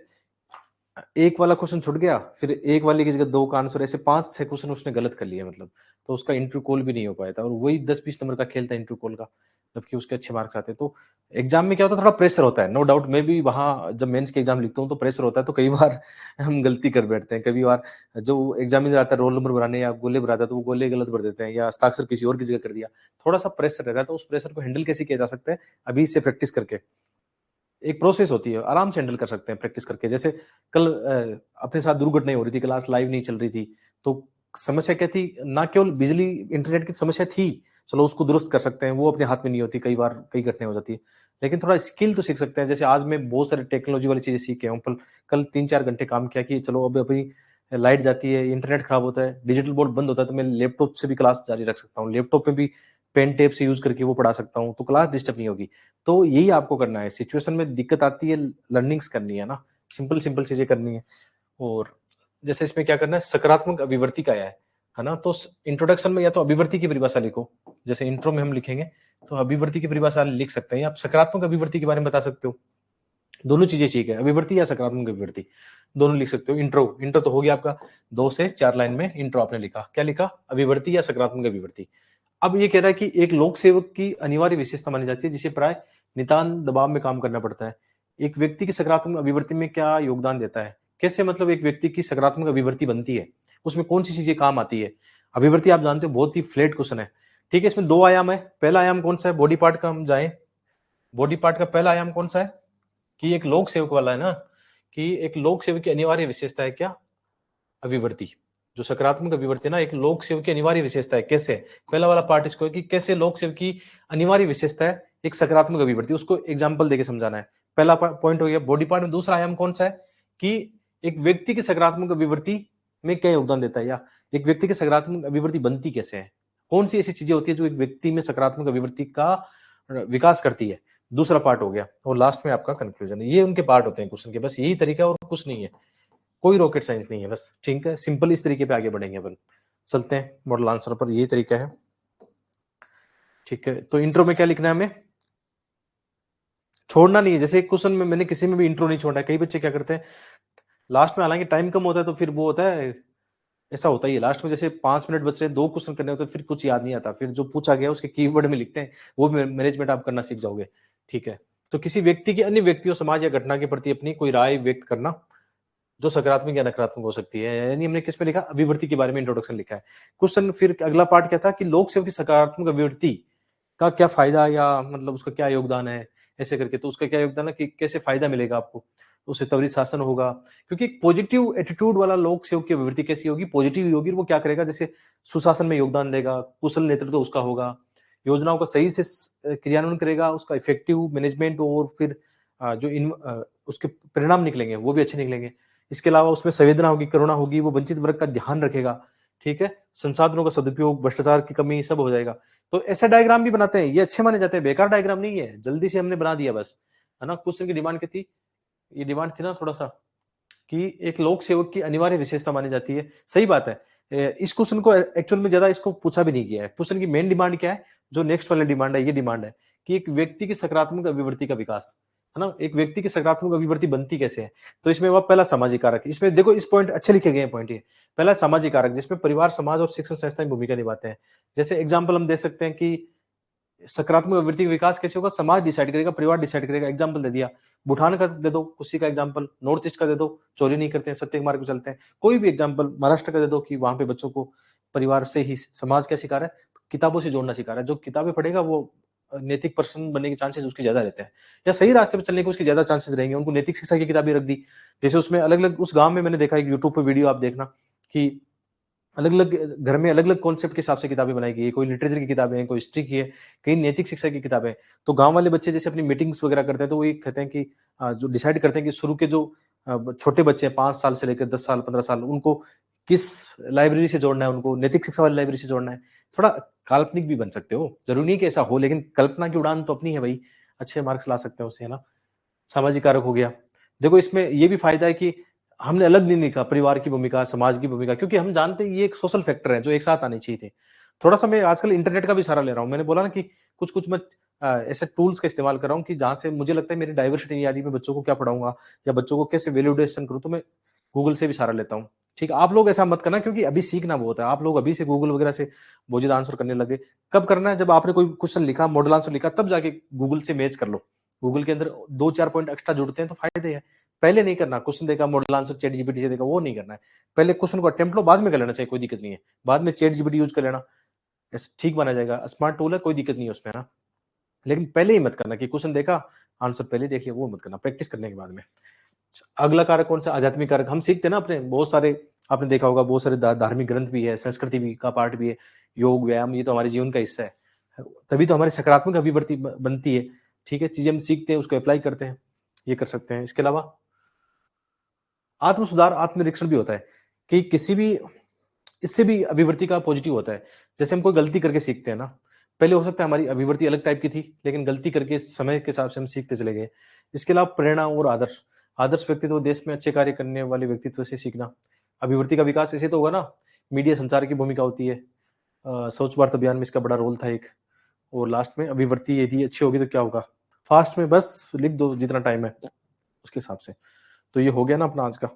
एक वाला क्वेश्चन छूट गया, फिर एक वाले की जगह 2 का आंसर, ऐसे 5-6 क्वेश्चन उसने गलत कर लिए मतलब। तो उसका इंटरव्यू कॉल भी नहीं हो पाया था, और वही 10-20 नंबर का खेल था इंटरव्यू कॉल का, जबकि उसके अच्छे मार्क्स आते। तो एग्जाम में क्या होता है, थोड़ा प्रेशर होता है, नो डाउट। मैं भी वहाँ जब मेंस के एग्जाम लिखता हूँ तो प्रेशर होता है, तो कई बार हम गलती कर बैठते हैं। कई बार जो एग्जामिनर आता है रोल नंबर भराने या गोले भराता है, तो वो गोले गलत भर देते हैं या हस्ताक्षर किसी और की जगह कर दिया। थोड़ा-सा प्रेशर रहता है, तो उस प्रेशर को हैंडल कैसे किया जा सकता है, अभी से प्रैक्टिस करके। एक प्रोसेस होती है, आराम से हैंडल कर सकते हैं प्रैक्टिस करके। जैसे कल अपने साथ दुर्घटना हो रही थी, क्लास लाइव नहीं चल रही थी, तो समस्या क्या थी, ना केवल बिजली इंटरनेट की समस्या थी, चलो उसको दुरुस्त कर सकते हैं, वो अपने हाथ में नहीं होती, कई बार कई घटनाएँ हो जाती है। लेकिन थोड़ा स्किल तो सीख सकते हैं, जैसे आज मैं बहुत सारी टेक्नोलॉजी वाली चीज़ें सीख के आया हूँ, पल कल 3-4 घंटे काम किया कि चलो अब अभी लाइट जाती है, इंटरनेट खराब होता है, डिजिटल बोर्ड बंद होता है, तो मैं लैपटॉप से भी क्लास जारी रख सकता हूँ। लैपटॉप में भी पेन टेप से यूज़ करके वो पढ़ा सकता हूँ, तो क्लास डिस्टर्ब नहीं होगी। तो यही आपको करना है, सिचुएशन में दिक्कत आती है, लर्निंग्स करनी है ना, सिंपल-सिंपल चीज़ें करनी है। और जैसे इसमें क्या करना है, सकारात्मक अभिव्यक्ति का है ना? तो इंट्रोडक्शन में या तो अभिव्यक्ति की परिभाषा लिखो, जैसे इंट्रो में हम लिखेंगे, तो अभिव्यक्ति की परिभाषा लिख सकते हैं, या आप सकारात्मक अभिव्यक्ति के बारे में बता सकते हो। दोनों चीज़ें ठीक है, अभिव्यक्ति या सकारात्मक अभिव्यक्ति, दोनों लिख सकते हो। इंट्रो, इंट्रो तो हो गया आपका 2 से 4 लाइन में इंट्रो आपने लिखा। क्या लिखा? अभिव्यक्ति या सकारात्मक अभिव्यक्ति। अब ये कह रहा है कि एक लोक सेवक की अनिवार्य विशेषता मानी जाती है, जिसे प्राय नितांत दबाव में काम करना पड़ता है। एक व्यक्ति की सकारात्मक अभिवृत्ति में क्या योगदान देता है? कैसे मतलब एक व्यक्ति की सकारात्मक अभिवृत्ति बनती है? उसमें कौन-सी चीज़ें काम आती है? अभिवृत्ति आप जानते हो बहुत ही फ्लैट क्वेश्चन है। ठीक है, इसमें 2 आयाम है। पहला आयाम कौन-सा है? बॉडी पार्ट का हम जाएँ। बॉडी पार्ट का पहला आयाम कौन-सा है? कि एक लोक सेवक वाला है ना, कि एक लोक सेवक की अनिवार्य विशेषता है क्या? अभिवृत्ति। जो सकारात्मक अभिवृत्ति है ना, एक लोक सेवक की अनिवार्य विशेषता है। कैसे? पहला वाला पार्ट इसको है कि कैसे लोक सेवक की अनिवार्य विशेषता है एक सकारात्मक अभिवृत्ति, उसको एग्जाम्पल देके समझाना है। पहला पॉइंट हो गया बॉडी पार्ट में। दूसरा आयाम कौन सा है कि एक व्यक्ति की सकारात्मक अभिवृत्ति में क्या योगदान देता है, या एक व्यक्ति की सकारात्मक अभिवृत्ति बनती कैसे है? कौन सी ऐसी चीजें होती है जो एक व्यक्ति में सकारात्मक अभिवृत्ति का विकास करती है? दूसरा पार्ट हो गया, और लास्ट में आपका कंक्लूजन है। ये उनके पार्ट होते हैं क्वेश्चन के, बस यही तरीका है और कुछ नहीं है। कोई रॉकेट साइंस नहीं है, बस ठीक है, सिंपल इस तरीके पे आगे बढ़ेंगे अपन। चलते हैं मॉडल आंसर पर, यही तरीका है। ठीक है, तो इंट्रो में क्या लिखना है हमें? छोड़ना नहीं है। जैसे एक क्वेश्चन में मैंने किसी में भी इंट्रो नहीं छोड़ा है। कई बच्चे क्या करते हैं लास्ट में, हालांकि टाइम कम होता है तो फिर वो होता है, ऐसा होता ही है लास्ट में, जैसे 5 मिनट बच रहे हैं, 2 क्वेश्चन करने होते हैं, फिर कुछ याद नहीं आता, फिर जो पूछा गया उसके कीवर्ड में लिखते हैं। वो मैनेजमेंट आप करना सीख जाओगे। ठीक है, तो किसी व्यक्ति की अन्य व्यक्तियों, समाज या घटना के प्रति अपनी कोई राय व्यक्त करना, जो सकारात्मक या नकारात्मक हो सकती है। यानी हमने किस पे लिखा? अभिवृत्ति के बारे में इंट्रोडक्शन लिखा है। क्वेश्चन फिर अगला पार्ट क्या था कि लोक सेवा की सकारात्मक अभिवृत्ति का क्या फायदा, या मतलब उसका क्या योगदान है, ऐसे करके। तो उसका क्या योगदान है कि कैसे फायदा मिलेगा आपको, उससे त्वरित शासन होगा, क्योंकि पॉजिटिव एटीट्यूड वाला लोक सेवक की अभिवृत्ति कैसी होगी? पॉजिटिव होगी। वो क्या करेगा? जैसे सुशासन में योगदान देगा, कुशल नेतृत्व उसका होगा, योजनाओं का सही से क्रियान्वयन करेगा, उसका इफेक्टिव मैनेजमेंट, और फिर उसके परिणाम निकलेंगे वो भी अच्छे निकलेंगे। इसके अलावा उसमें संवेदना होगी, करुणा होगी, वो वंचित वर्ग का ध्यान रखेगा। ठीक है, संसाधनों का सदुपयोग, भ्रष्टाचार की कमी, सब हो जाएगा। तो ऐसा डायग्राम भी बनाते हैं, ये अच्छे माने जाते हैं, बेकार डायग्राम नहीं है, जल्दी से हमने बना दिया बस, है ना। क्वेश्चन की डिमांड क्या थी? ये डिमांड थी ना थोड़ा सा, कि एक लोक सेवक की अनिवार्य विशेषता मानी जाती है। सही बात है। इस क्वेश्चन को एक्चुअल में ज्यादा इसको पूछा भी नहीं गया है। क्वेश्चन की मेन डिमांड क्या है? जो नेक्स्ट वाली डिमांड है, ये डिमांड है कि एक व्यक्ति की सकारात्मक अभिवृत्ति का विकास, है ना। एक व्यक्ति की सकारात्मक अभिवृत्ति बनती कैसे है? तो इसमें वो पहला सामाजिक कारक, इसमें देखो इस पॉइंट अच्छे लिखे गए हैं पॉइंट। ये पहला सामाजिक कारक, जिसमें परिवार, समाज और शिक्षण संस्थाएं भूमिका निभाते हैं। जैसे एग्जाम्पल हम दे सकते हैं कि सकारात्मक अभिवृद्धि का विकास कैसे होगा? समाज डिसाइड करेगा, परिवार डिसाइड करेगा। एग्जाम्पल दे दिया, भूटान का दे दो, उसी का एग्जाम्पल, नॉर्थ ईस्ट का दे दो, चोरी नहीं करते हैं, सत्य के मार्ग पे चलते हैं। कोई भी एग्जाम्पल, महाराष्ट्र का दे दो कि वहां पे बच्चों को परिवार से ही समाज क्या सिखा रहा है? किताबों से जोड़ना सिखा रहा है। जो किताबें पढ़ेगा वो नैतिक पर्सन बनने के चांसेस उसके ज्यादा रहते हैं, या सही रास्ते पे चलने के उसके ज्यादा चांसेस रहेंगे। उनको नैतिक शिक्षा की किताबें रख दी, जैसे उसमें अलग अलग, उस गांव में मैंने देखा, एक यूट्यूब पे वीडियो आप देखना कि अलग-अलग घर में अलग-अलग कॉन्सेप्ट के हिसाब से किताबें बनाई गई है। कोई लिटरेचर की किताबें हैं, कोई हिस्ट्री की है, कहीं नैतिक शिक्षा की किताबें हैं। तो गाँव वाले बच्चे जैसे अपनी मीटिंग्स वगैरह करते हैं, तो वो ये कहते हैं कि जो डिसाइड करते हैं कि शुरू के जो छोटे बच्चे हैं 5 साल से लेकर 10 साल, 15 साल, उनको किस लाइब्रेरी से जोड़ना है, उनको नैतिक शिक्षा वाली लाइब्रेरी से जोड़ना है। थोड़ा काल्पनिक भी बन सकते हो, ज़रूरी नहीं कि ऐसा हो, लेकिन कल्पना की उड़ान तो अपनी है भई, अच्छे मार्क्स ला सकते हैं उससे, है ना? सामाजिक कारक हो गया। देखो इसमें ये भी फ़ायदा है कि हमने अलग नहीं लिखा परिवार की भूमिका, समाज की भूमिका, क्योंकि हम जानते हैं ये एक सोशल फैक्टर है जो एक साथ आने चाहिए थे। थोड़ा-सा मैं आजकल इंटरनेट का भी सहारा ले रहा हूँ। मैंने बोला ना कि कुछ-कुछ मैं ऐसे टूल्स का इस्तेमाल कर रहा हूँ कि जहाँ से मुझे लगता है मेरी डाइवर्सिटी नहीं आ रही, मैं बच्चों को क्या पढ़ाऊँगा या बच्चों को कैसे वैल्यूडेशन करूँ, तो मैं गूगल से भी सहारा लेता हूँ। ठीक है, आप लोग ऐसा मत करना क्योंकि अभी सीखना बहुत है। आप लोग अभी से गूगल वगैरह से बोझिल आंसर करने लगे। कब करना है? जब आपने कोई क्वेश्चन लिखा, मॉडल आंसर लिखा, तब जाके गूगल से मैच कर लो। गूगल के अंदर 2-4 पॉइंट एक्स्ट्रा जुड़ते हैं तो फ़ायदे हैं। पहले नहीं करना, क्वेश्चन देखा, मॉडल आंसर चैट जीपीटी से देखा, वो नहीं करना है। पहले क्वेश्चन को अटेम्प्ट लो, बाद में कर लेना चाहिए, कोई दिक्कत नहीं है। बाद में चैट जीपीटी यूज़ कर लेना, ठीक माना जाएगा। स्मार्ट टूल है, कोई दिक्कत नहीं है उसमें, है ना? लेकिन पहले ही मत करना कि क्वेश्चन देखा, आंसर पहले देखिए, वो मत करना, प्रैक्टिस करने के बाद में। अगला कारक कौन-सा? आध्यात्मिक कारक। हम सीखते हैं ना अपने बहुत सारे, आपने देखा होगा बहुत सारे धार्मिक ग्रंथ भी है, संस्कृति भी का पार्ट भी है, योग, व्यायाम, ये तो हमारे जीवन का हिस्सा है। तभी तो हमारी सकारात्मक अभिवृत्ति बनती है। ठीक है? चीज़ें हम सीखते हैं, उसको अप्लाई करते हैं, ये कर सकते हैं। इसके अलावा आत्म सुधार, आत्म-निरीक्षण भी होता है कि किसी भी इससे भी अभिवृत्ति का पॉजिटिव होता है। जैसे हम कोई गलती करके सीखते हैं ना, पहले हो सकता है हमारी अभिवृत्ति अलग टाइप की थी, लेकिन गलती करके समय के हिसाब से हम सीखते चले गए। इसके अलावा प्रेरणा और आदर्श। आदर्श व्यक्तित्व, देश में अच्छे कार्य करने वाले व्यक्तित्व से सीखना। अभिवृत्ति का विकास ऐसे तो होगा ना, मीडिया संचार की भूमिका होती है। स्वच्छ भारत अभियान में इसका बड़ा रोल था एक। और लास्ट में अभिवृत्ति यदि अच्छी होगी तो क्या होगा? फास्ट में बस लिख दो जितना टाइम है, उसके हिसाब से। तो ये हो गया ना अपना आज का।